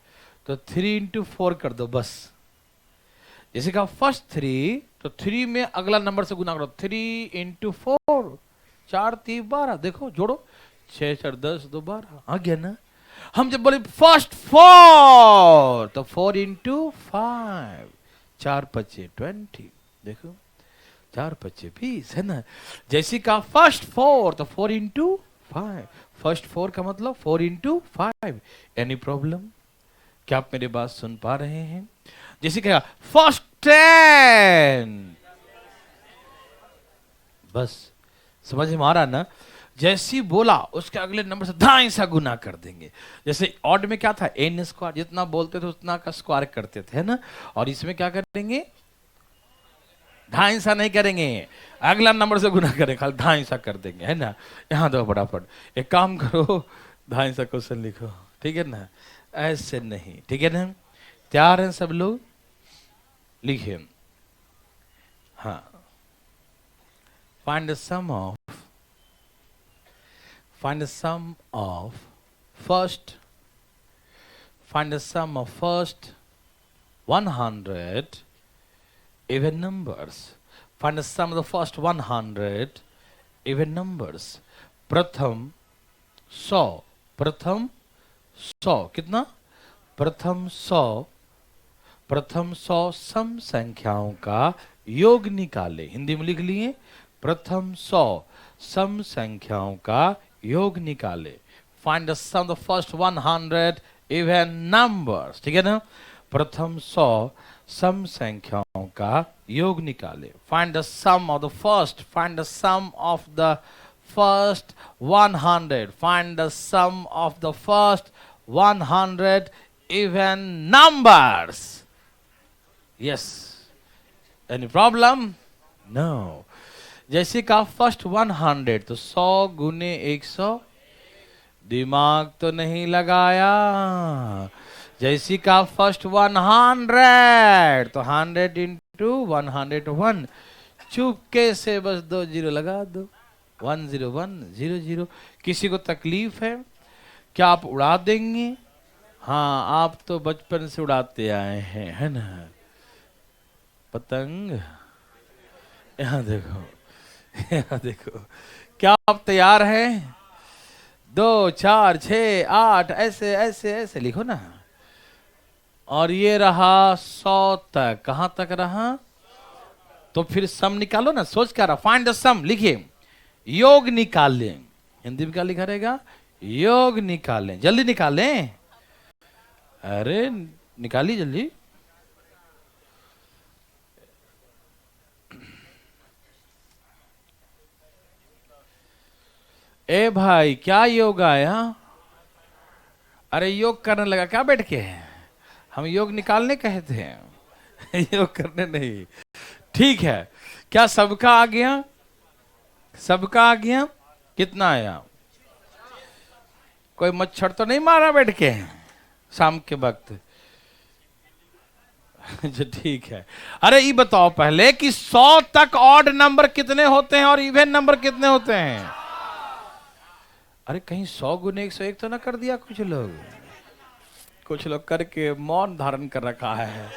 तो 3 इंटू 4 कर दो बस। जैसे कहा फर्स्ट 3, तो 3 में अगला नंबर से गुना करो, 3 इंटू 4, 4 3 12, देखो जोड़ो, 6 4 10 2 12, आ गया ना। हम जब बोले फर्स्ट 4, तो 4 इंटू 5, 4 5 20, देखो 4 5 20 है ना। जैसे कहा फर्स्ट 4, तो 4 इंटू 5, फर्स्ट 4 का मतलब 4 इंटू 5। Any problem? क्या आप मेरी बात सुन पा रहे हैं? जैसे कहा फर्स्ट 10, बस समझ में आ रहा ना। जैसी बोला उसके अगले नंबर से ढाई सा गुना कर देंगे। जैसे ऑड में क्या था n², जितना बोलते थे उतना का स्क्वायर करते थे, है ना। और इसमें क्या करेंगे, ढाई सा नहीं करेंगे, अगला नंबर से गुना करें, खाली ढाई सा कर देंगे, है ना। यहाँ दो फटाफट एक काम करो, ढाई सा क्वेश्चन लिखो, ठीक है ना, ऐसे नहीं, ठीक है ना। तैयार हैं सब लोग? लिखिए, हाँ। Find the sum of first, find the sum of first 100 even numbers. Find the sum of the first 100 even numbers. प्रथम 100 कितना, प्रथम 100 सम संख्याओं का योग निकाले। हिंदी में लिख लिए, प्रथम 100 सम संख्याओं का योग निकाले। Find the sum of the first 100 even numbers, ठीक है ना। प्रथम 100 सम संख्याओं का योग निकाले। Find the sum of the first, find the sum of the first 100, find the sum of the first 100 even numbers. Yes. Any problem? No. जैसे का फर्स्ट 100, तो 100 गुने 100, दिमाग तो नहीं लगाया। जैसी का फर्स्ट 100, तो 100 इंटू 101, चुपके से बस 2 जीरो लगा दो, 101 00। किसी को तकलीफ है क्या? आप उड़ा देंगे? हाँ, आप तो बचपन से उड़ाते आए हैं, है ना पतंग। यहाँ देखो, यहाँ देखो, क्या आप तैयार हैं? 2 4 6 8, ऐसे ऐसे ऐसे लिखो ना। और ये रहा 100 तक, कहां तक रहा? तो फिर सम निकालो ना, सोच क्या रहा, फाइंड द सम लिखिए, योग निकाल लें। हिंदी में क्या लिखा रहेगा? योग निकालें, जल्दी निकालें, अरे निकालिए जल्दी। ए भाई क्या योग आया? अरे योग करने लगा क्या बैठ के? हम योग निकालने कहते हैं योग करने नहीं। ठीक है, क्या सबका आ गया? सबका आ गया? कितना आया? कोई मच्छर तो नहीं मारा बैठ के शाम के वक्त? जो ठीक है। अरे ये बताओ पहले कि 100 तक ऑड नंबर कितने होते हैं और इवन नंबर कितने होते हैं? अरे कहीं 100 गुने 101 तो ना कर दिया कुछ लोग? कुछ लोग करके मौन धारण कर रखा है।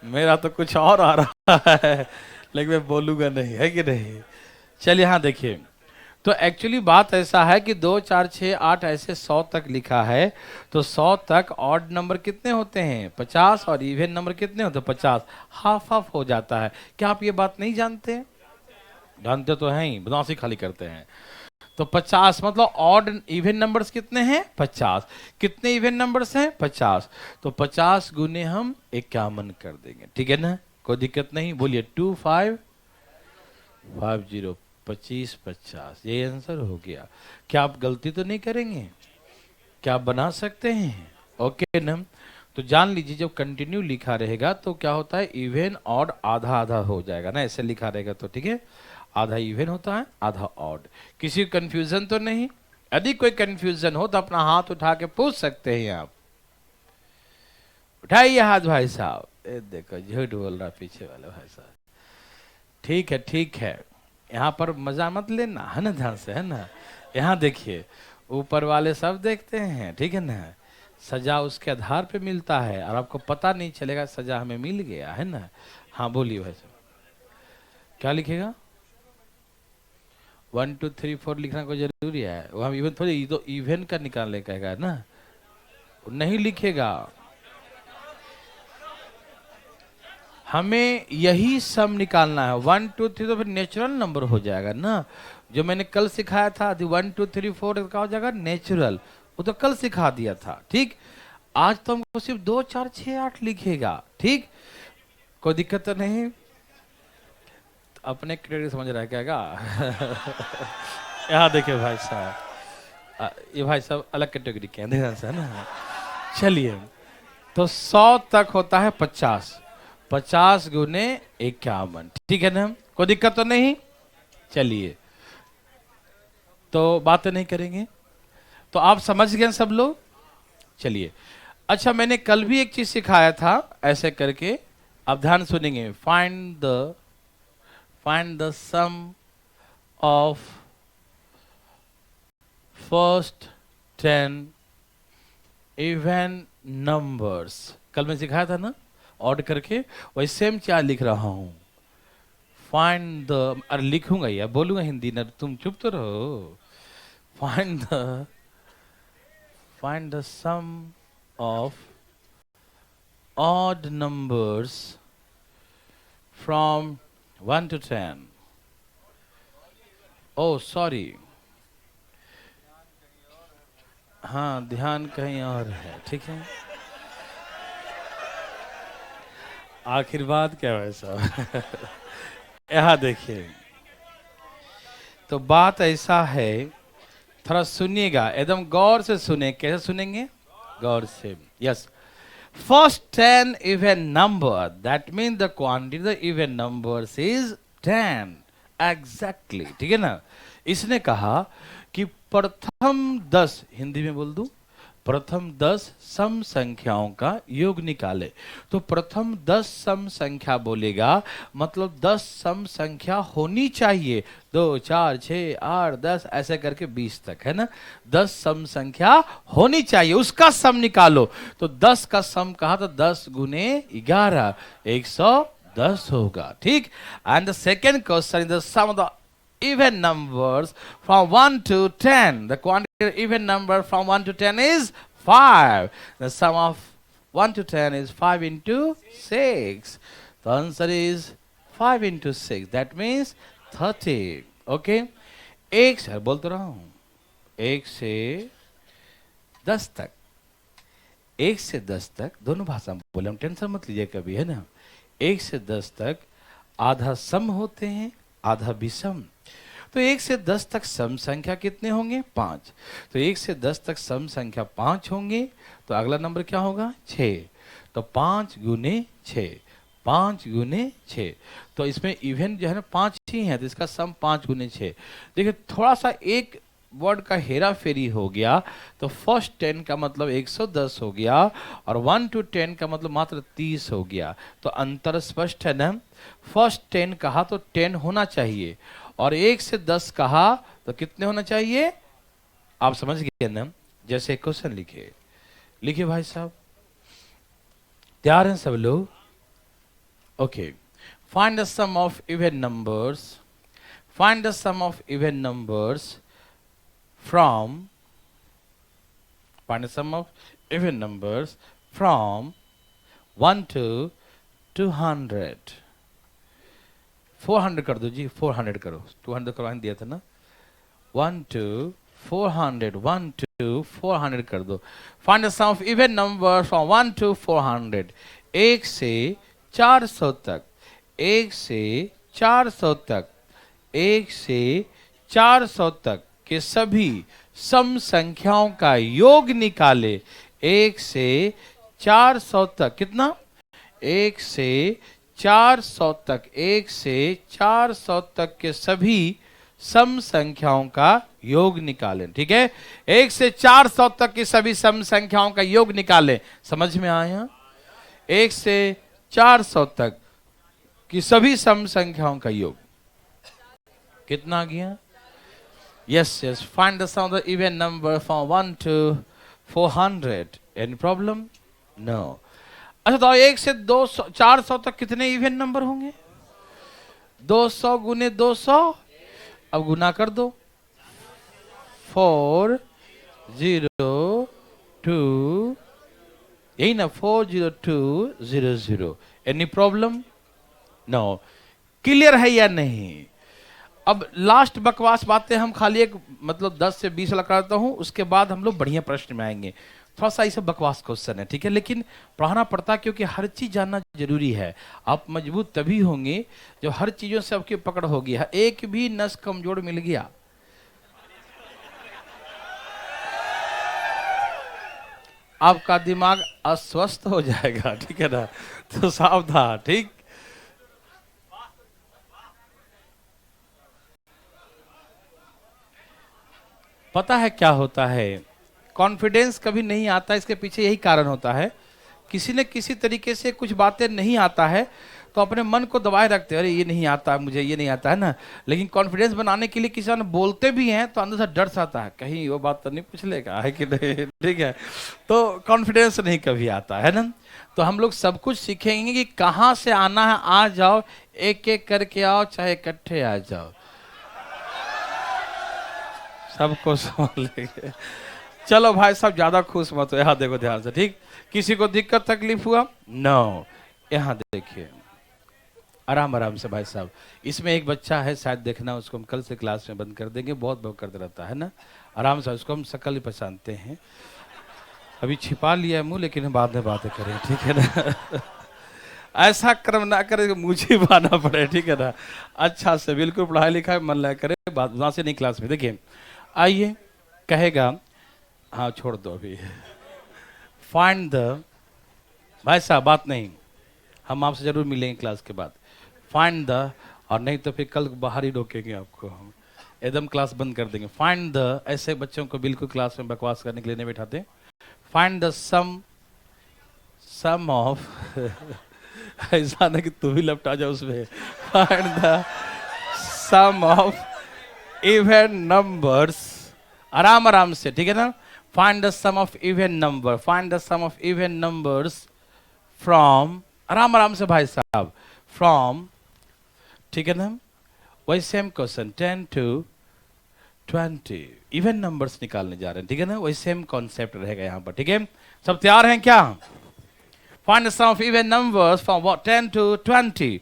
मेरा तो कुछ और आ रहा है लेकिन मैं बोलूंगा नहीं, है कि नहीं? चलिए हाँ देखिए, तो एक्चुअली बात ऐसा है कि 2 4 6 8 ऐसे 100 तक लिखा है। तो 100 तक ऑड नंबर कितने होते हैं? 50। और इवन नंबर कितने होते हैं? 50। हाफ हाफ हो जाता है। क्या आप ये बात नहीं जानते? जानते तो हैं ही, बदमाशी खाली करते हैं। तो 50 मतलब ऑड इवन नंबर्स कितने हैं? 50। कितने इवन नंबर्स हैं? 50। तो 50 गुने हम 51 कर देंगे, ठीक है ना? कोई दिक्कत नहीं। बोलिए 2550, 25 50, ये आंसर हो गया। क्या आप गलती तो नहीं करेंगे? क्या आप बना सकते हैं? ओके ना? तो जान लीजिए जब कंटिन्यू लिखा रहेगा तो क्या होता है, इवन ऑड आधा आधा हो जाएगा ना, ऐसे लिखा रहेगा तो ठीक है। आधा इवन होता है, आधा ऑड। किसी को कंफ्यूजन तो नहीं? यदि कोई कंफ्यूजन हो तो अपना हाथ उठा के पूछ सकते हैं आप। उठाइए हाथ भाई साहब। देखो झूठ बोल रहा पीछे वाले भाई साहब। ठीक है ठीक है, यहाँ पर मजा मत लेना, है ना, ध्यान से, है ना। यहाँ देखिए, ऊपर वाले सब देखते हैं, ठीक है ना। सजा उसके आधार पे मिलता है और आपको पता नहीं चलेगा सजा हमें मिल गया, है ना। हाँ बोलिए भाई साहब, क्या लिखेगा? 1 2 3 4 लिखना कोई जरूरी है? वो हम इवन थोड़ी, तो इवन का निकालने कहेगा ना, नहीं लिखेगा। हमें यही सम निकालना है। 1 2 3 तो फिर नेचुरल नंबर हो जाएगा ना। जो मैंने कल सिखाया था 1 2 3 4 क्या हो जाएगा? नेचुरल। वो तो कल सिखा दिया था, ठीक। आज तो हमको सिर्फ 2 4 6 8 लिखेगा, ठीक। कोई दिक्कत तो नहीं? तो अपने कैटेगरी समझ रहा है क्या? यहाँ देखिए भाई साहब, ये भाई साहब अलग कैटेगरी के हैं, ध्यान से, है ना। चलिए, तो 100 तक होता है 50। 50 गुने 51, ठीक है ना। कोई दिक्कत तो नहीं? चलिए, तो बातें नहीं करेंगे। तो आप समझ गए सब लोग? चलिए, अच्छा मैंने कल भी एक चीज सिखाया था ऐसे करके, आप ध्यान सुनेंगे। Find the sum of first 10 even numbers. कल मैं सिखाया था ना ऑड करके, वही सेम चार लिख रहा हूं। फाइंड द, अरे लिखूंगा या बोलूंगा हिंदी ना, तुम चुप तो रहो। Find the sum of odd numbers from 1 to 10. Oh sorry, हाँ ध्यान कहीं और है, ठीक है। आखिर बात क्या है साहब? यहाँ देखिए, तो बात ऐसा है, थोड़ा सुनिएगा, एकदम गौर से सुने। कैसे सुनेंगे? गौर से, yes. First 10 even number, that means the quantity of the even numbers is 10 exactly, ठीक है ना। इसने कहा कि प्रथम 10, हिंदी में बोल दूं, प्रथम 10 सम संख्याओं का योग निकाले। तो प्रथम 10 सम संख्या बोलेगा मतलब 10 सम संख्या होनी चाहिए। 2 4 6 8 10 ऐसे करके 20 तक, है ना। 10 सम संख्या होनी चाहिए, उसका सम निकालो। तो 10 का सम कहा तो 10 गुने 11, 110 होगा, ठीक। And the second question is the sum of the even numbers from 1 to 10. The quantity of even number from 1 to 10 is 5. The sum of 1 to 10 is 5 into 6. The answer is 5 into 6. That means 30. Okay? एक sir बोल तो रहा हूँ, 1 से 10 तक, 1 से 10 तक दोनों भाषा में बोले, हम टेंशन मत लीजिए कभी, है ना। 1 से 10 तक आधा सम होते हैं, आधा विषम। तो 1 से 10 तक सम संख्या कितने होंगे? 5। तो 1 से 10 तक सम संख्या 5 होंगे, तो अगला नंबर क्या होगा? 6। तो 5 गुने 6, 5 गुने 6। तो इसमें इवन जो है ना 5 ही है, तो इसका सम 5 गुने 6। देखिए थोड़ा सा एक वर्ड का हेरा फेरी हो गया, तो फर्स्ट 10 का मतलब 110 हो गया, और 1 to 10 का मतलब मात्र 30 हो गया। तो अंतर स्पष्ट है ना। फर्स्ट 10 कहा तो 10 होना चाहिए, और 1 से 10 कहा तो कितने होना चाहिए? आप समझ गए ना। जैसे क्वेश्चन लिखे, लिखिए भाई साहब, तैयार हैं सब लोग? Okay, find the sum of even numbers, find the sum of even numbers from, find the sum of even numbers from 1 to 200। 400 कर दो जी, 400 करो, 200 करवाने दिया था ना। 1 to 400, 1 to 400 कर दो। Find the sum of even number from 1 to 400, 1 से 400 तक, 1 से 400 तक, 1 से 400 तक के सभी सम संख्याओं का योग निकाले। 1 से 400 तक, कितना? 1 से 400 तक, 1 से 400 तक के सभी सम संख्याओं का योग निकालें। ठीक है, 1 से 400 तक की सभी सम संख्याओं का योग निकालें। समझ में आया? 1 से 400 तक की सभी सम संख्याओं का योग कितना आ गया? Yes, yes. Find the sum of the even number from 1 to 400. Any problem? No. अच्छा तो 1 से 200 400 तक कितने इवन नंबर होंगे? 200 गुने 200, अब गुना कर दो। 402, यही ना, 40200। Any problem? नो। क्लियर है या नहीं? अब लास्ट बकवास बातें हम खाली एक मतलब 10 से 20 लगाता हूं, उसके बाद हम लोग बढ़िया प्रश्न में आएंगे। थोड़ा सा इसे बकवास क्वेश्चन है, ठीक है, लेकिन पढ़ाना पड़ता है क्योंकि हर चीज जानना जरूरी है। आप मजबूत तभी होंगे जब हर चीजों से आपकी पकड़ होगी। एक भी नस कमजोर मिल गया, आपका दिमाग अस्वस्थ हो जाएगा, ठीक है ना। तो सावधान, ठीक। पता है क्या होता है, कॉन्फिडेंस कभी नहीं आता, इसके पीछे यही कारण होता है। किसी न किसी तरीके से कुछ बातें नहीं आता है तो अपने मन को दबाए रखते हैं, अरे ये नहीं आता मुझे, ये नहीं आता है ना। लेकिन कॉन्फिडेंस बनाने के लिए किसी ने बोलते भी हैं तो अंदर से डर सा आता है, कहीं वो बात तो नहीं पूछ लेगा, है कि नहीं, ठीक है। तो कॉन्फिडेंस नहीं कभी आता है ना। तो हम लोग सब कुछ सीखेंगे कि कहाँ से आना है, आ जाओ, एक एक करके आओ, चाहे इकट्ठे आ जाओ, सबको समझ लेंगे। चलो भाई साहब ज्यादा खुश मत हो, यहाँ देखो ध्यान से, ठीक। किसी को दिक्कत तकलीफ हुआ? नो। यहाँ देखिए आराम आराम से भाई साहब। इसमें एक बच्चा है, शायद देखना, उसको हम कल से क्लास में बंद कर देंगे, बहुत बहुत करते रहता है ना। आराम से, उसको हम शक्ल ही पहचानते हैं। अभी छिपा लिया है मुंह, लेकिन बाद में बातें करें, ठीक है ना। ऐसा कर्म ना करे मुझे पाना पड़े, ठीक है ना। अच्छा से बिल्कुल पढ़ाई लिखाई मन लगा करे, बात वहां से नहीं क्लास में। देखिए आइए, कहेगा, हाँ छोड़ दो अभी। फाइंड द, भाई साहब बात नहीं, हम आपसे जरूर मिलेंगे क्लास के बाद। फाइंड द, और नहीं तो फिर कल बाहर ही रोकेंगे आपको, हम एकदम क्लास बंद कर देंगे। फाइंड द, ऐसे बच्चों को बिल्कुल क्लास में बकवास करने के लिए नहीं बैठाते। फाइंड द सम ऑफ ऐसा ना कि तू भी लपटा जाओ उसमें। Find the sum of even numbers, आराम आराम से, ठीक है ना। Find the sum of even number, find the sum of even numbers from, आराम आराम से भाई साहब, फ्रॉम, ठीक है ना। वही same question, 10 to 20 even numbers निकालने जा रहे हैं, ठीक है ना। वही सेम कॉन्सेप्ट रहेगा यहाँ पर, ठीक है। सब तैयार हैं क्या? Find the sum of even numbers from 10 to 20।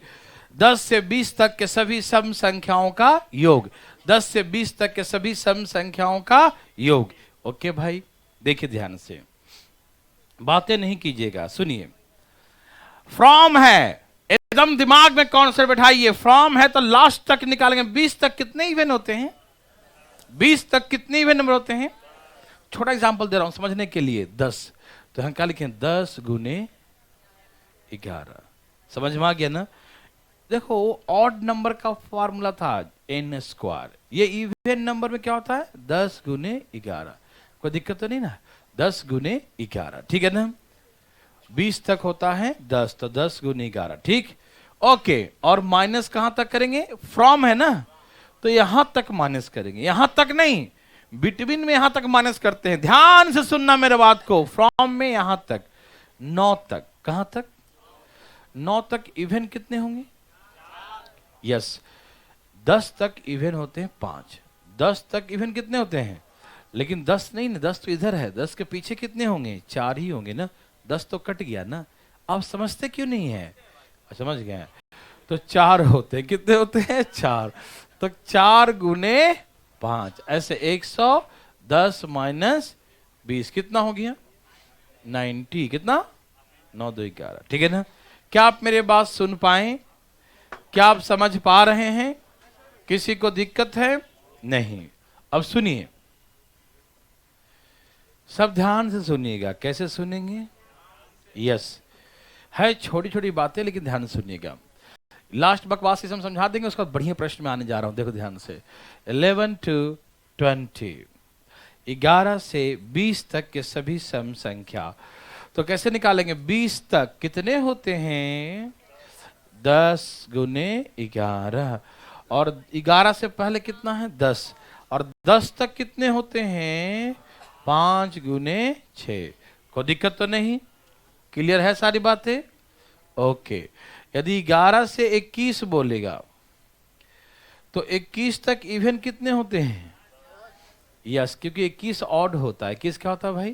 10 से 20 तक के सभी सम संख्याओं का योग, 10 से 20 तक के सभी सम संख्याओं का योग। ओके भाई, देखिए ध्यान से, बातें नहीं कीजिएगा, सुनिए। फ्रॉम है, एकदम दिमाग में कॉन्सेप्ट बैठाइए। फ्रॉम है तो लास्ट तक निकालेंगे। 20 तक कितने इवन होते हैं? 20 तक कितने इवन नंबर होते हैं? छोटा एग्जांपल दे रहा हूं समझने के लिए। 10, तो हम क्या लिखें? 10 गुने 11। समझ में आ गया ना? देखो, ऑड नंबर का फॉर्मूला था n²। ये इवन नंबर में क्या होता है? 10 गुने 11। कोई दिक्कत तो नहीं ना? 10 गुने 11, ठीक है ना? 20 तक होता है 10, तो 10 गुने 11, ठीक। ओके, और माइनस कहां तक करेंगे? फ्रॉम है ना, तो यहां तक माइनस करेंगे, यहां तक नहीं, बिटवीन में यहां तक माइनस करते हैं। ध्यान से सुनना मेरे बात को। फ्रॉम में यहां तक, 9 तक। कहां तक? 9 तक इवन कितने होंगे? यस, 10 तक इवन होते हैं 5। 10 तक इवन कितने होते हैं? लेकिन 10 नहीं ना, 10 तो इधर है। 10 के पीछे कितने होंगे? 4 ही होंगे ना। 10 तो कट गया ना। आप समझते क्यों नहीं है? समझ गए? तो 4 होते हैं। कितने होते हैं? 4। तो 4 गुने 5, ऐसे 110 माइनस 20 कितना हो गया? 90। कितना? 9 2 11, ठीक है ना? क्या आप मेरे बात सुन पाए? क्या आप समझ पा रहे हैं? किसी को दिक्कत है? नहीं। अब सुनिए, सब ध्यान से सुनिएगा। कैसे सुनेंगे? यस, है छोटी छोटी बातें, लेकिन ध्यान से सुनिएगा। लास्ट बकवास हम समझा देंगे, उसका बढ़िया प्रश्न में आने जा रहा हूं। देखो ध्यान से। 11 to 20, 11 से 20 तक के सभी सम संख्या। तो कैसे निकालेंगे? 20 तक कितने होते हैं? 10 गुने 11। और 11 से पहले कितना है? 10। और 10 तक कितने होते हैं? 5 गुने 6। कोई दिक्कत तो नहीं? क्लियर है सारी बातें? ओके। यदि 11 से 21 बोलेगा तो 21 तक इवन कितने होते हैं? यस, क्योंकि 21 ऑड होता है। 21 क्या होता है भाई?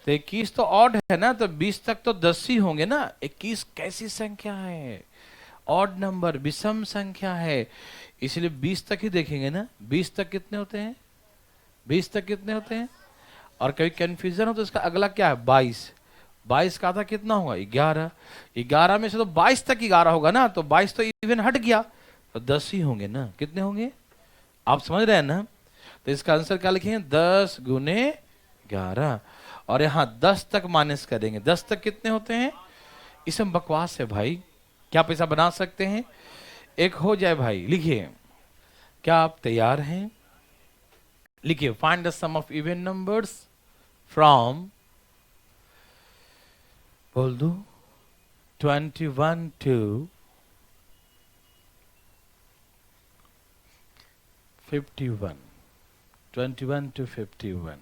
तो 21 तो ऑड है ना, तो 20 तक तो 10 ही होंगे ना। 21 कैसी संख्या है? ऑड नंबर, विषम संख्या है, इसलिए 20 तक ही देखेंगे ना। 20 तक कितने होते हैं? 20 तक कितने होते हैं? और कभी कंफ्यूजन हो तो इसका अगला क्या है? 22। 22 का आधा कितना होगा? 11। 11 में से तो 22 तक 11 होगा ना, तो 22 तो इवन हट गया, तो 10 ही होंगे ना। कितने होंगे? आप समझ रहे हैं ना? तो इसका आंसर क्या लिखेंगे? 10 गुने 11। और यहां 10 तक माइनस करेंगे। 10 तक कितने होते हैं? इसमें बकवास है भाई। क्या पैसा बना सकते हैं? एक हो जाए भाई। लिखिए, क्या आप तैयार हैं? लिखिए, find the sum of even numbers from, बोल दो, 21 to 51। 21 to 51।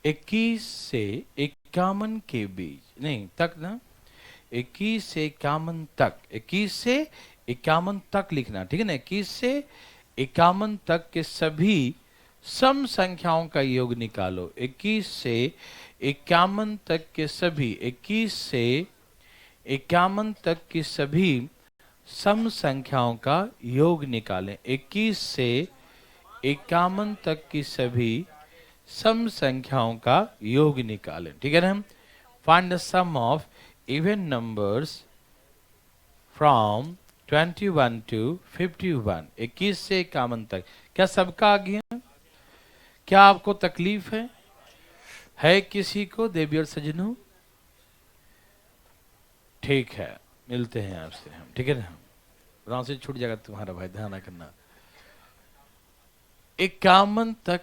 21 से 51 के बीच, नहीं तक ना, 21 से 51 तक, 21 से 51 तक लिखना, ठीक है ना? 21 से 51 तक के सभी सम संख्याओं का योग निकालो। 21 से 51 तक के सभी, 21 से 51 तक की सभी सम संख्याओं का योग निकालें। 21 से 51 तक की सभी सम संख्याओं का योग निकालें, ठीक है ना? Find the sum of even numbers from 21 to 51। 21 से 51 तक। क्या सबका आ गया? क्या आपको तकलीफ है किसी को? देवी और सजनों, ठीक है, मिलते हैं आपसे हम, ठीक है ना? राम से छूट जाएगा तुम्हारा भाई, ध्यान रखना। 51 तक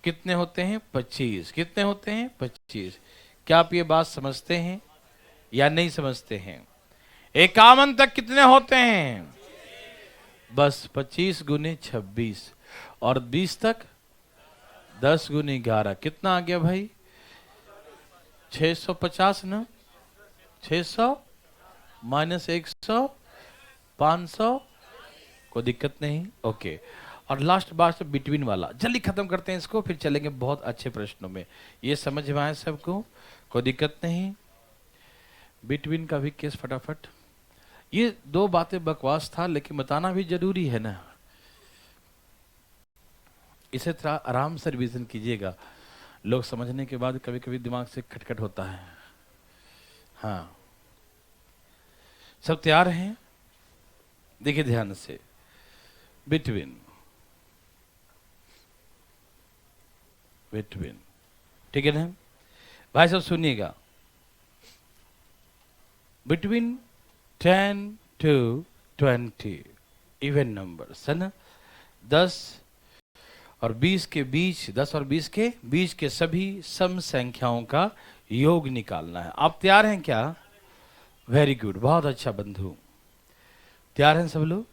कितने होते हैं? 25। कितने होते हैं? 25। क्या आप ये बात समझते हैं या नहीं समझते हैं? 51 तक कितने होते हैं? बस 25 गुने 26। और 20 तक 10 गुने 11। कितना आ गया भाई? 650 ना। 600 माइनस 100, 500। कोई दिक्कत नहीं? ओके। और लास्ट बात बिटवीन वाला, जल्दी खत्म करते हैं इसको, फिर चलेंगे बहुत अच्छे प्रश्नों में। ये समझ में आए सबको? कोई दिक्कत नहीं? बिटवीन का भी केस फटाफट। ये दो बातें बकवास था, लेकिन बताना भी जरूरी है ना। इसे थोड़ा आराम से रिवीजन कीजिएगा। लोग समझने के बाद कभी कभी दिमाग से खटखट होता है। हाँ, सब तैयार हैं? देखिए ध्यान से, बिटवीन, बिटवीन, ठीक है ना भाई? सब सुनिएगा। बिटवीन 10 to 20 इवन नंबर्स है ना। 10 और 20 के बीच, 10 और 20 के बीच के सभी सम संख्याओं का योग निकालना है। आप तैयार हैं क्या? वेरी गुड, बहुत अच्छा बंधु, तैयार हैं सब लोग?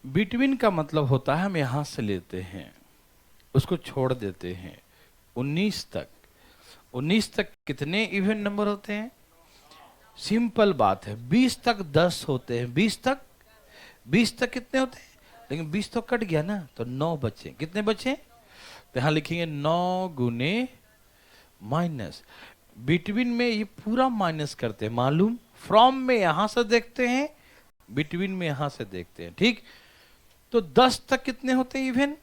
बिटवीन का मतलब होता है हम यहां से लेते हैं, उसको छोड़ देते हैं 19 तक। 19 तक कितने इवन नंबर होते हैं? सिंपल बात है, 20 तक 10 होते हैं। 20 तक कितने होते हैं? लेकिन 20 तो कट गया ना, तो 9 बचे। कितने बचे? तो यहां लिखेंगे 9 गुने माइनस। बिटवीन में ये पूरा माइनस करते हैं, मालूम? फ्रॉम में यहां से देखते हैं, बिटवीन में यहां से देखते हैं, ठीक? तो 10 तक कितने होते हैं इवन?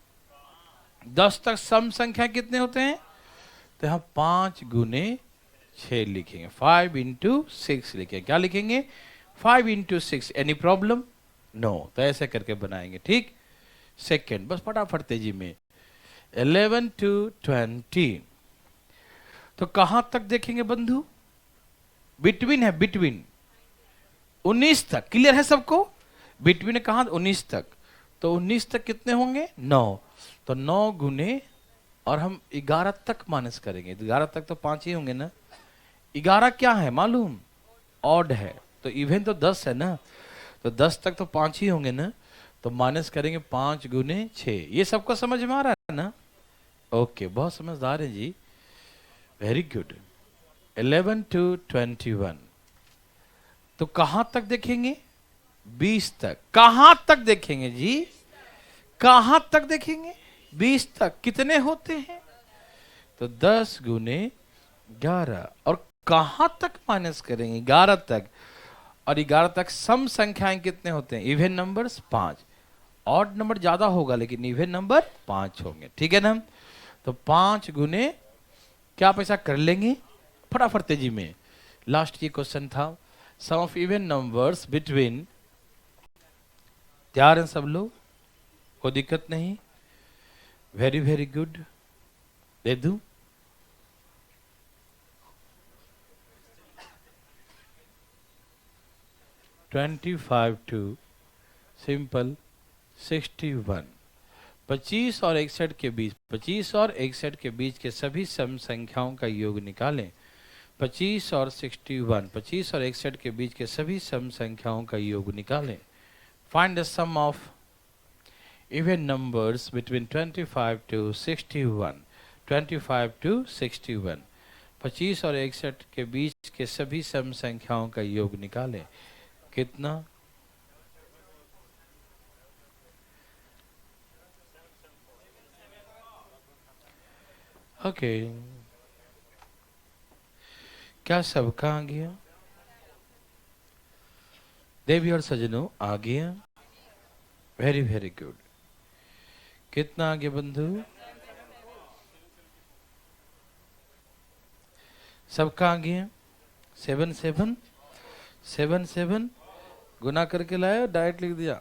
10 तक सम संख्या कितने होते हैं? तो यहां 5 गुने 6 लिखेंगे, 5 इंटू 6 लिखेंगे। क्या लिखेंगे? 5 इंटू 6। Any problem? नो। तो ऐसे करके बनाएंगे, ठीक? सेकेंड, बस फटाफट तेजी में। 11 to 20, तो कहां तक देखेंगे बंधु? बिटवीन है, बिटवीन 19 तक। क्लियर है सबको? बिटवीन कहां? 19 तक। तो 19 तक कितने होंगे? 9। तो 9 गुने, और हम 11 तक माइनस करेंगे। 11 तक तो 5 ही होंगे ना। 11 क्या है मालूम? ऑड है। तो इवन तो 10 है ना, तो 10 तक तो 5 ही होंगे ना। तो माइनस करेंगे 5 गुने 6। ये सबको समझ में आ रहा है ना? ओके, बहुत समझदार है जी, वेरी गुड। 11 to 21, तो कहां तक देखेंगे? 20 तक। कहां तक देखेंगे जी? कहां तक देखेंगे? 20 तक। कितने होते हैं? तो 10 गुने 11। और कहां तक माइनस करेंगे? 11 तक। और 11 तक सम संख्याएं कितने होते हैं? Even numbers 5। ऑड नंबर ज्यादा होगा, लेकिन इवन नंबर 5 होंगे, ठीक है ना? तो 5 गुने क्या पैसा कर लेंगे? फटाफट तेजी में। लास्ट ये क्वेश्चन था, सम ऑफ इवन नंबर्स बिटवीन। तैयार हैं सब लोग? कोई दिक्कत नहीं? Very very good. दे दूं? $25 to सिंपल 61। 25 और 61 के बीच, 25 और 61 के बीच के सभी सम संख्याओं का योग निकालें। 25 और 61, 25 और 61 के बीच के सभी सम संख्याओं का योग निकालें। Find the sum of even numbers between 25 to 61। 25 to 61, 25 और 61 के बीच के सभी सम संख्याओं का योग निकालें। कितना? ओके, क्या सबका आ गया? देवी और सजनों आ गया? Very very good. कितना आ गया बंधु? सबका आ गया? 7 7 7 7 गुना करके लाया, डायरेक्ट लिख दिया?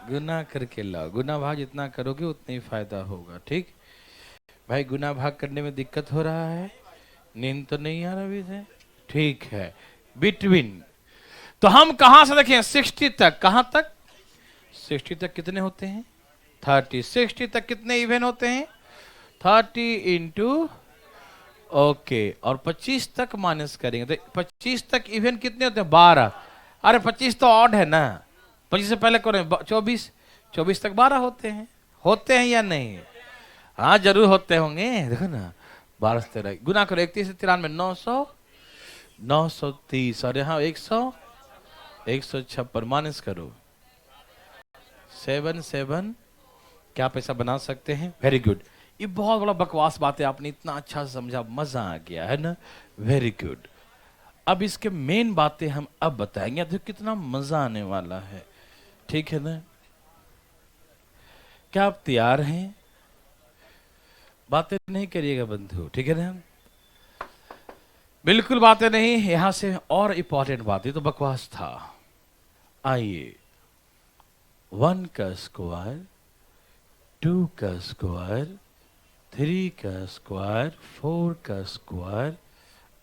गुना करके लाओ। गुना भाग जितना करोगे उतना ही फायदा होगा, ठीक? भाई गुना भाग करने में दिक्कत हो रहा है? नींद तो नहीं आ रहा अभी से? ठीक है। बिटवीन, तो हम कहां से देखें? 60 तक। कहां तक? 60 तक कितने होते हैं? 30। 60 तक कितने इवन होते हैं? 30 इंटू, ओके। और 25 तक माइनस करेंगे, तो 25 तक इवन कितने होते हैं? 12। अरे 25 तो ऑड है ना, 25 से पहले कौन है? 24। 24 तक 12 होते हैं। होते हैं या नहीं? हाँ जरूर होते होंगे। देखो ना, 12 से 13 गुना करो, 31 से 93, 900, 930। और यहाँ 100, 156 माइनस करो 7 7। क्या पैसा बना सकते हैं? Very good. ये बहुत बड़ा बकवास बात है, आपने इतना अच्छा से समझा, मजा आ गया है ना? Very good. अब इसके मेन बातें हम अब बताएंगे, तो कितना मजा आने वाला है, ठीक है ना? क्या आप तैयार हैं? बातें नहीं करिएगा बंधु, ठीक है ना? बिल्कुल बातें नहीं, यहां से और इंपॉर्टेंट बातें, तो बकवास था। आइए, 1 का स्क्वायर, 2 का स्क्वायर, 3 का स्क्वायर, 4 का स्क्वायर,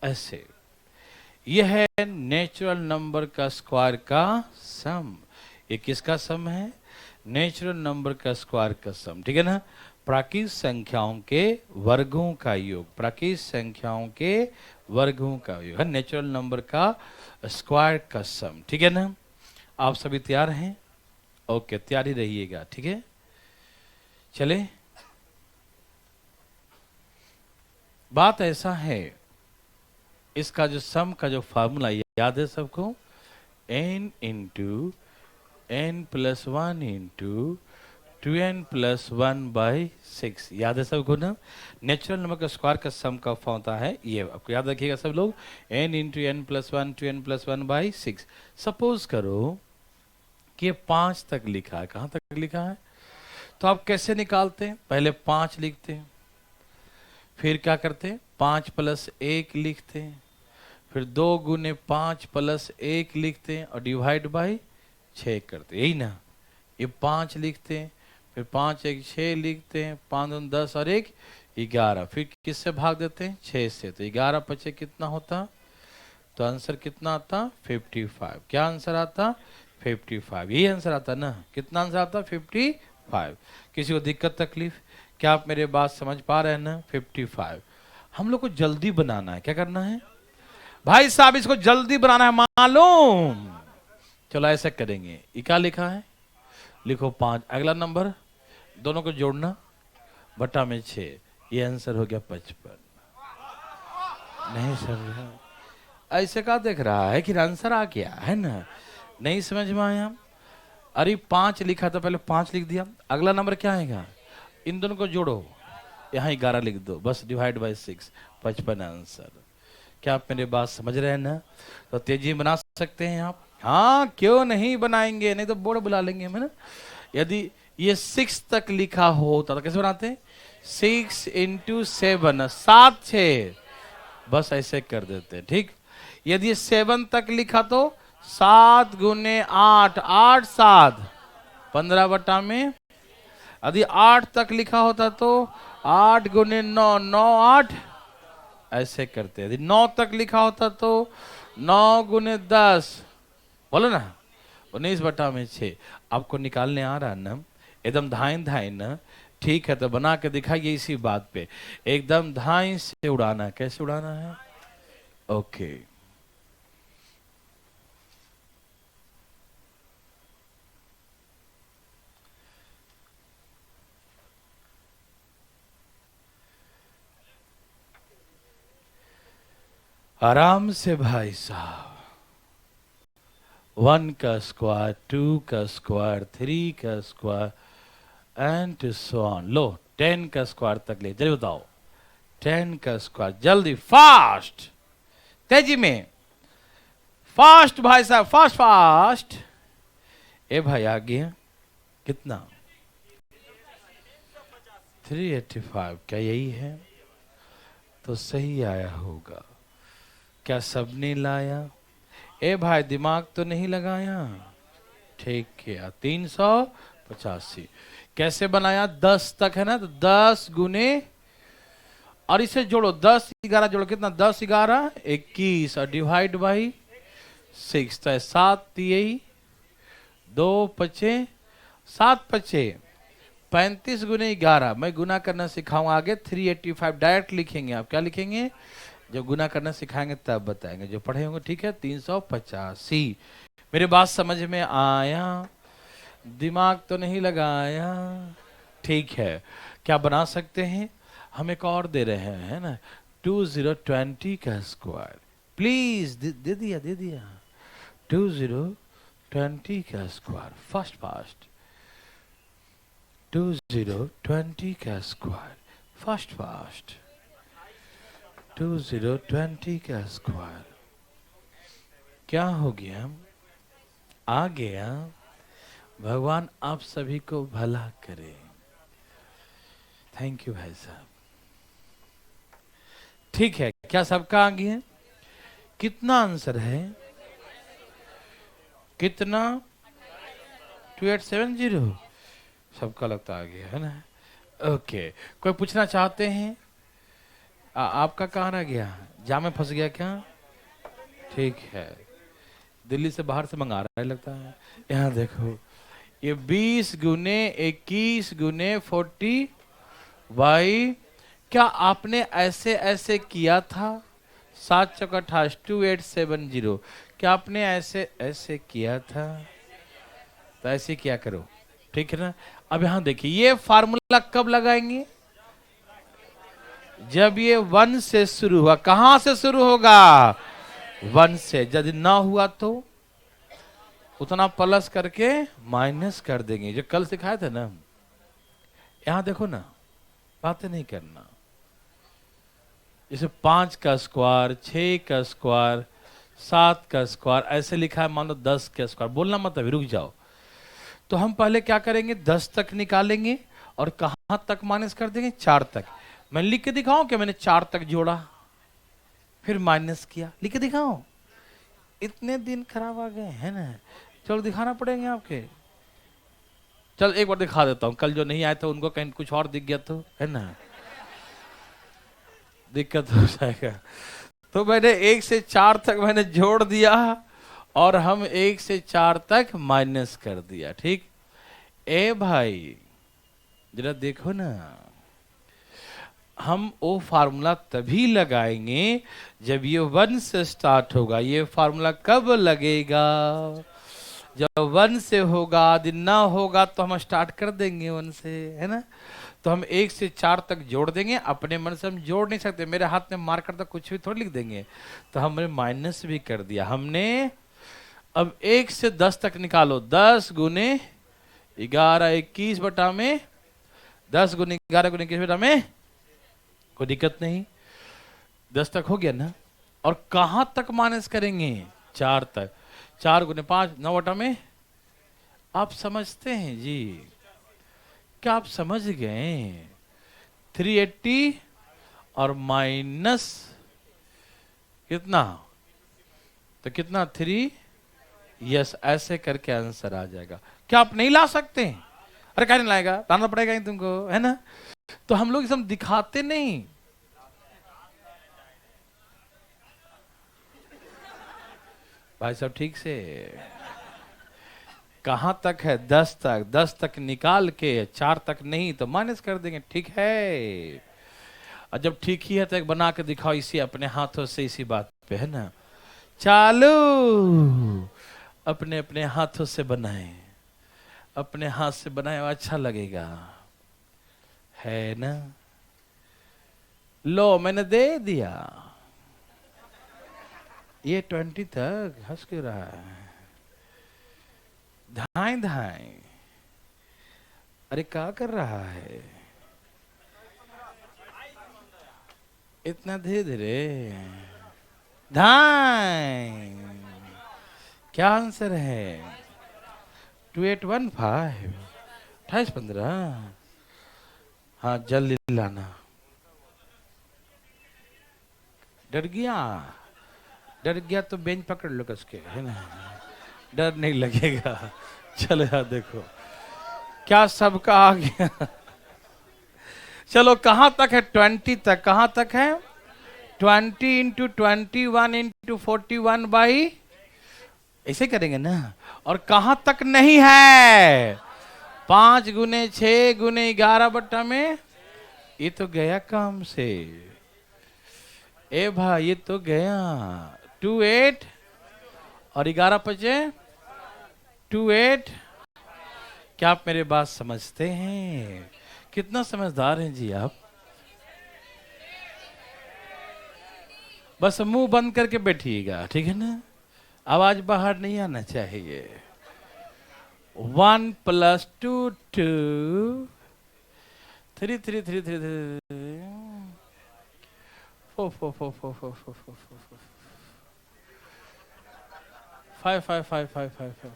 ऐसे। यह है नेचुरल नंबर का स्क्वायर का सम। ये किसका सम है? नेचुरल नंबर का स्क्वायर का सम, ठीक है ना? प्राकृत संख्याओं के वर्गों का योग, प्राकृत संख्याओं के वर्गों का योग है नेचुरल नंबर का स्क्वायर का सम, ठीक है ना? आप सभी तैयार हैं? ओके, तैयार ही रहिएगा, ठीक है? चले, बात ऐसा है, इसका जो सम का जो फार्मूला याद है सबको? n into n plus 1 into 2n+1/6, याद है सबको ना? नेचुरल नंबर का स्क्वायर का सम का फॉर्म होता है ये, आपको याद रखिएगा सब लोग, n into n+1 2n+1/6। Suppose करो कि ये 5 तक लिखा है, कहाँ तक लिखा है? तो आप कैसे निकालते हैं? पहले 5 लिखते हैं, फिर क्या करते हैं? 5 + 1 लिखते हैं, फिर 2 गुने 5 + 1 लिखते हैं और डिवाइड बाई 6 करते हैं, यही ना? ये 5 लिखते हैं, फिर 5 1 6 लिखते हैं, 5 2 10 और 1 11, फिर किससे भाग देते हैं? 6 से। तो 11 × 5 कितना होता? तो आंसर कितना आता? 55। क्या आंसर आता? 55। यही आंसर आता ना? कितना आंसर आता? 55। किसी को दिक्कत तकलीफ? क्या आप मेरे बात समझ पा रहे हैं ना? 55। हम लोग को जल्दी बनाना है, क्या करना है भाई साहब? इसको जल्दी बनाना है, मालूम? चलो ऐसा करेंगे, ये क्या लिखा है? लिखो 5, अगला नंबर दोनों को जोड़ना, बटा में 6, ये आंसर हो गया 55। नहीं समझा? ऐसे का देख रहा है कि आंसर आ गया है ना? नहीं समझ में आया? अरे 5 लिखा था, पहले 5 लिख दिया, अगला नंबर क्या आएगा? इन दोनों को जोड़ो, यहाँ 11 लिख दो, बस डिवाइड बाई 6, 55 आंसर। क्या आप मेरी बात समझ रहे हैं ना? तो तेजी बना सकते हैं आप? हाँ, क्यों नहीं बनाएंगे, नहीं तो बोर्ड बुला लेंगे हम, है ना? यदि ये 6 तक लिखा होता तो कैसे बनाते हैं? 6 × 7, 7 6, बस ऐसे कर देते हैं, ठीक? यदि ये 7 तक लिखा तो 7 गुने 8, 8 7, 15 बटा में। यदि 8 तक लिखा होता तो 8 गुने 9, 9 8, ऐसे करते हैं। यदि 9 तक लिखा होता तो 9 गुने 10, बोलो ना, 19 बटा में 6। आपको निकालने आ रहा ना? एकदम धाइन धाइन ना? ठीक है, तो बना के दिखाइए इसी बात पे, एकदम धाइन से उड़ाना है। कैसे उड़ाना है? ओके, आराम से भाई साहब। 1 का स्क्वायर, 2 का स्क्वायर, 3 का स्क्वायर एंड सो ऑन। लो 10 का स्क्वायर तक ले, जल्दी बताओ। 10 का स्क्वायर, जल्दी, फास्ट, तेजी में, फास्ट भाई साहब, फास्ट फास्ट। ए भाई आ गया कितना? 385। क्या यही है? तो सही आया होगा। क्या सबने लाया? ए भाई दिमाग तो नहीं लगाया? ठीक किया। 385 कैसे बनाया? 10 तक है ना, तो 10 गुने, और इसे जोड़ो, 10 11 जोड़ो, कितना? 10 11 21 और डिवाइड बाई 6, तो 7 3 2 5 7 5 35 गुने 11। मैं गुना करना सिखाऊंगा आगे, 385 डायरेक्ट लिखेंगे। आप क्या लिखेंगे? जब गुना करना सिखाएंगे तब बताएंगे, जो पढ़े होंगे, ठीक है? 385। मेरी बात समझ में आया? दिमाग तो नहीं लगाया? ठीक है, क्या बना सकते हैं हम? एक और दे रहे हैं, है ना? 2020 का स्क्वायर, प्लीज दे दिया, दे दिया। 2020 का स्क्वायर, फास्ट फास्ट। 2020 का स्क्वायर, फास्ट फास्ट। 2020 का स्क्वायर, क्या हो गया? आ गया। भगवान आप सभी को भला करे। थैंक यू भाई साहब। ठीक है, क्या सबका आ गया? कितना आंसर है? कितना? 2870। सबका लगता आ गया है ना। ओके, कोई पूछना चाहते हैं? आपका कहाँ रह गया? जाम में फंस गया क्या? ठीक है, दिल्ली से बाहर से मंगा रहा है लगता है। यहाँ देखो, ये 20 गुने 21 गुने 40 वाई। क्या आपने ऐसे ऐसे किया था? 7 चौका 28 2870। क्या आपने ऐसे ऐसे किया था? तो ऐसे किया करो, ठीक है ना। अब यहां देखिए, ये फार्मूला कब लगाएंगे? जब ये 1 से शुरू हुआ। कहां से शुरू होगा? 1 से। यदि ना हुआ तो उतना प्लस करके माइनस कर देंगे, जो कल सिखाए थे ना। यहां देखो ना, बातें नहीं करना। जैसे 5 का स्क्वायर, 6 का स्क्वायर, 7 का स्क्वायर, ऐसे लिखा है। मान लो 10 का स्क्वायर, बोलना मत, अभी रुक जाओ। तो हम पहले क्या करेंगे? 10 तक निकालेंगे और कहां तक माइनस कर देंगे? 4 तक। मैं लिख के दिखाऊं कि मैंने 4 तक जोड़ा फिर माइनस किया? लिख के दिखाऊं? इतने दिन खराब आ गए हैं ना, चलो दिखाना पड़ेंगे आपके। चल एक बार दिखा देता हूं, कल जो नहीं आए थे उनको कहीं कुछ और दिख गया तो, है ना, दिक्कत हो जाएगा। तो मैंने 1 से 4 तक मैंने जोड़ दिया और हम 1 से 4 तक माइनस कर दिया। ठीक। ए भाई जरा देखो ना, हम वो फार्मूला तभी लगाएंगे जब ये 1 से स्टार्ट होगा। ये फार्मूला कब लगेगा? जब 1 से होगा। दिन ना होगा तो हम स्टार्ट कर देंगे 1 से, है ना। तो हम 1 से 4 तक जोड़ देंगे। अपने मन से हम जोड़ नहीं सकते, मेरे हाथ में मार्कर तो कुछ भी थोड़ी लिख देंगे। तो हमने माइनस भी कर दिया हमने। अब 1 से 10 तक निकालो। 10 गुने 11 21 बटा में 10 गुने 11 गुने 21 बटा में, कोई दिक्कत नहीं। 10 तक हो गया ना। और कहां तक माइनस करेंगे? 4 तक। 4 गुने 5 9 बटा में। आप समझते हैं जी? क्या आप समझ गए? 380 और माइनस कितना? तो कितना? 3। यस, ऐसे करके आंसर आ जाएगा। क्या आप नहीं ला सकते? अरे क्या नहीं लाएगा, लाना पड़ेगा ही तुमको, है ना। तो हम लोग एकदम दिखाते नहीं। भाई साहब ठीक से, कहां तक है? 10 तक। 10 तक निकाल के 4 तक नहीं तो माइनस कर देंगे, ठीक है। और जब ठीक ही है तो एक बना के दिखाओ इसी अपने हाथों से, इसी बात पे, है ना। चालू। अपने अपने हाथों से बनाए, अपने हाथ से बनाए, अच्छा लगेगा, है ना। लो मैंने दे दिया। ये 20 तक हंस क्यों रहा है? धाए धाए, अरे क्या कर रहा है? इतना धीरे धीरे धाए। क्या आंसर है? 2815 2815। हाँ जल्दी लाना। डर गया? डर गया तो बेंच पकड़ लो कसके, है ना, डर नहीं लगेगा। चलो यार देखो, क्या सबका आ गया? चलो कहां तक है? 20 तक। कहां तक है? 20 इंटू 21 इंटू 41 बाई, ऐसे करेंगे ना। और कहां तक नहीं है? 5 गुने 6 गुने 11 बट्टा में। ये तो गया काम से। ए भाई ये तो गया। 28 और 11 बचे 28। क्या आप मेरे बात समझते हैं? कितना समझदार हैं जी आप। बस मुंह बंद करके बैठिएगा, ठीक है ना। आवाज बाहर नहीं आना चाहिए। 1 + 2 2 3 3 3 3 4 4 4 4 4 4 4 4 4। 5 5 5 5 5 5।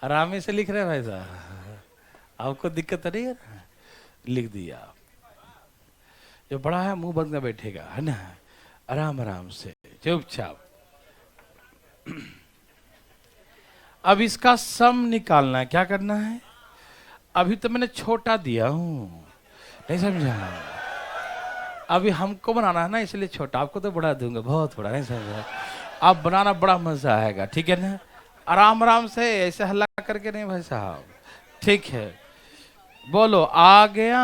आराम से लिख रहे हैं भाई साहब, आपको दिक्कत तो नहीं है ना? लिख दिया। जो बड़ा है मुंह बंद कर बैठेगा, है ना, आराम आराम से चुपचाप। अब इसका सम निकालना है। क्या करना है? अभी तो मैंने छोटा दिया हूं, नहीं समझा? अभी हमको बनाना है ना, इसलिए छोटा, आपको तो बड़ा दूंगा, बहुत बड़ा, नहीं समझा? आप बनाना, बड़ा मजा आएगा, ठीक है ना? आराम आराम से, ऐसे हल्ला करके नहीं भाई साहब, ठीक है? बोलो आ गया,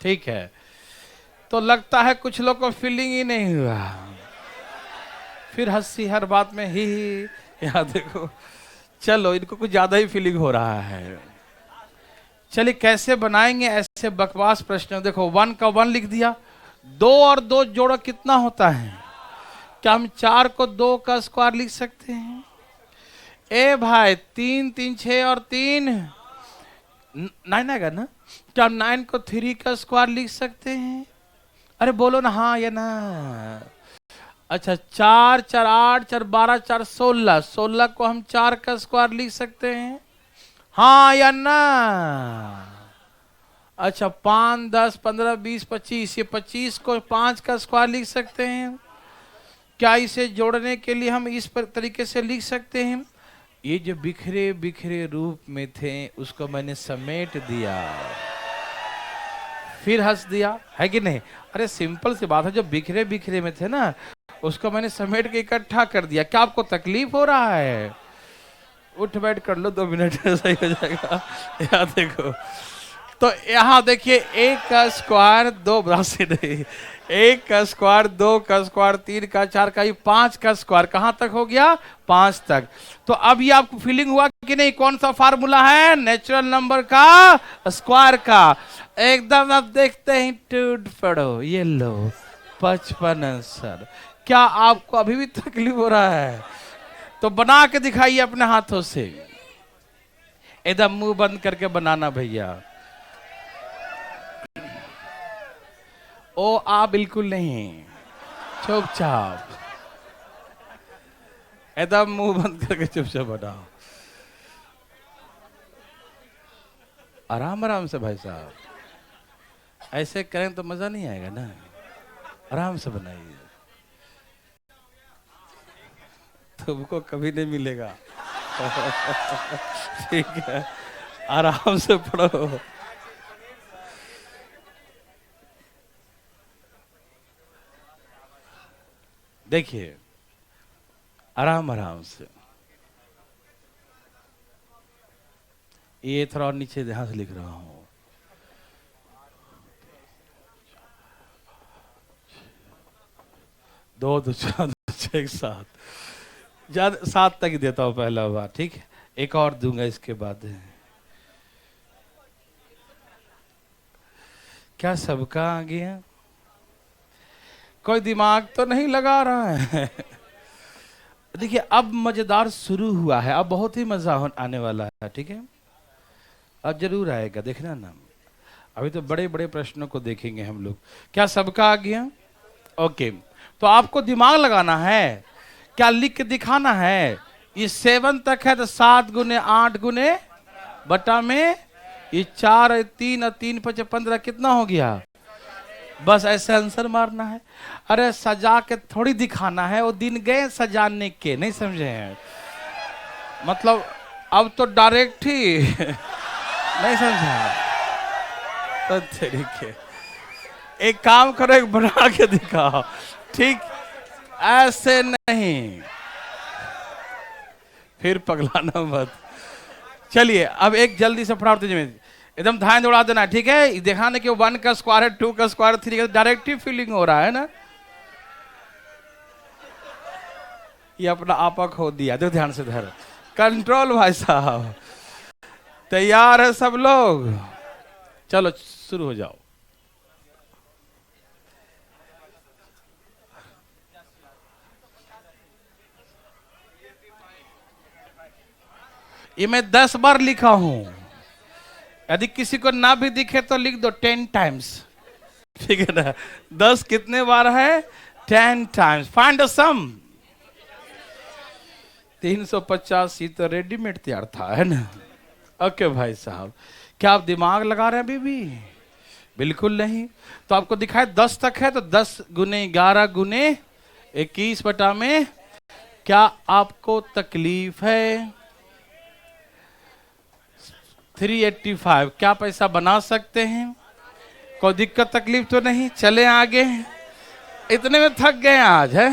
ठीक है? तो लगता है कुछ लोग को फीलिंग ही नहीं हुआ, फिर हंसी हर बात में ही यहाँ देखो। चलो, इनको कुछ ज्यादा ही फीलिंग हो रहा है। चलिए कैसे बनाएंगे ऐसे बकवास प्रश्न। देखो 1 का 1 लिख दिया, 2 और 2 जोड़ो कितना होता है? क्या हम 4 को 2 का स्क्वायर लिख सकते हैं? ए भाई 3 3 6 और 3 9 आएगा ना? क्या हम 9 को 3 का स्क्वायर लिख सकते हैं? अरे बोलो ना हाँ या ना। अच्छा 4 4 8 4 12 4 16, 16 को हम 4 का स्क्वायर लिख सकते हैं, हाँ या ना? अच्छा 5 10 15 20 25, ये 25 को 5 का स्क्वायर लिख सकते हैं। क्या इसे जोड़ने के लिए हम इस तरीके से लिख सकते हैं? ये जो बिखरे बिखरे रूप में थे उसको मैंने समेट दिया, फिर हंस दिया, है कि नहीं? अरे सिंपल सी बात है, जो बिखरे बिखरे में थे ना उसको मैंने समेट के इकट्ठा कर दिया। क्या आपको तकलीफ हो रहा है? उठ बैठ कर लो, 2 मिनट सही हो जाएगा। यहाँ देखो, तो यहाँ देखिए 1 का स्क्वायर 2 राशि नहीं, 1 का स्क्वायर 2 का स्क्वायर 3 का 4 का, 5 का स्क्वायर कहाँ तक हो गया? 5 तक। तो अब ये आपको फीलिंग हुआ कि नहीं? कौन सा फार्मूला है? नेचुरल नंबर का स्क्वायर का। एकदम अब देखते हैं, टूट पड़ो, ये लो 55 आंसर। क्या आपको अभी भी तकलीफ हो रहा है? तो बना के दिखाइए अपने हाथों से, एकदम मुंह बंद करके बनाना भैया। ओ आ बिल्कुल नहीं, चुपचाप एकदम मुंह बंद करके चुपचाप बनाओ, आराम आराम से भाई साहब। ऐसे करें तो मजा नहीं आएगा ना, आराम से बनाइए, तुमको कभी नहीं मिलेगा। ठीक है, आराम से पढ़ो। देखिए आराम आराम से, ये थोड़ा और नीचे ध्यान से लिख रहा हूं। दो 2 4 6 7, ज्यादा 7 तक देता हूं पहला बार, ठीक है? एक और दूंगा इसके बाद। क्या सबका आ गया? कोई दिमाग तो नहीं लगा रहा है? देखिए अब मजेदार शुरू हुआ है, अब बहुत ही मजा आने वाला है, ठीक है? अब जरूर आएगा, देखना ना। अभी तो बड़े बड़े प्रश्नों को देखेंगे हम लोग। क्या सबका आ गया? ओके, तो आपको दिमाग लगाना है, क्या लिख के दिखाना है। ये 7 तक है तो 7 गुने 8 गुने बटा में ये 4 है, 3 और 3 5 15, कितना हो गया? बस ऐसे आंसर मारना है। अरे सजा के थोड़ी दिखाना है, वो दिन गए सजाने के, नहीं समझे हैं? मतलब अब तो डायरेक्ट ही नहीं समझा? तो तरीके एक काम करो, एक बना के दिखाओ, ठीक? ऐसे नहीं, फिर पगलाना मत। चलिए अब एक जल्दी से फटाफट में एकदम ध्यान दौड़ा देना, ठीक है? दिखाने के 1 का स्क्वायर है, 2 का स्क्वायर, 3 का, डायरेक्ट ही फीलिंग हो रहा है ना। ये अपना आपा खो दिया, देखो ध्यान से धर, कंट्रोल भाई साहब। तैयार है सब लोग? चलो शुरू हो जाओ। ये मैं 10 बार लिखा हूं, यदि किसी को ना भी दिखे तो लिख दो 10 टाइम्स, ठीक है ना? 10 कितने बार है? 10 टाइम्स। फाइंड द सम। 385 तो रेडीमेड तैयार था, है ना। ओके भाई साहब, क्या आप दिमाग लगा रहे हैं अभी भी? बिल्कुल नहीं। तो आपको दिखाए 10 तक है, तो 10 गुने 11 गुने 21 बटा में, क्या आपको तकलीफ है? 385, क्या पैसा बना सकते हैं? कोई दिक्कत तकलीफ तो नहीं? चले आगे, इतने में थक गए आज, है।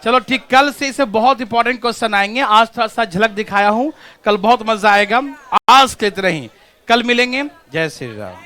चलो ठीक, कल से इसे बहुत इंपॉर्टेंट क्वेश्चन आएंगे। आज थोड़ा सा झलक दिखाया हूं, कल बहुत मजा आएगा। आज के इतना ही, कल मिलेंगे। जय श्री राम।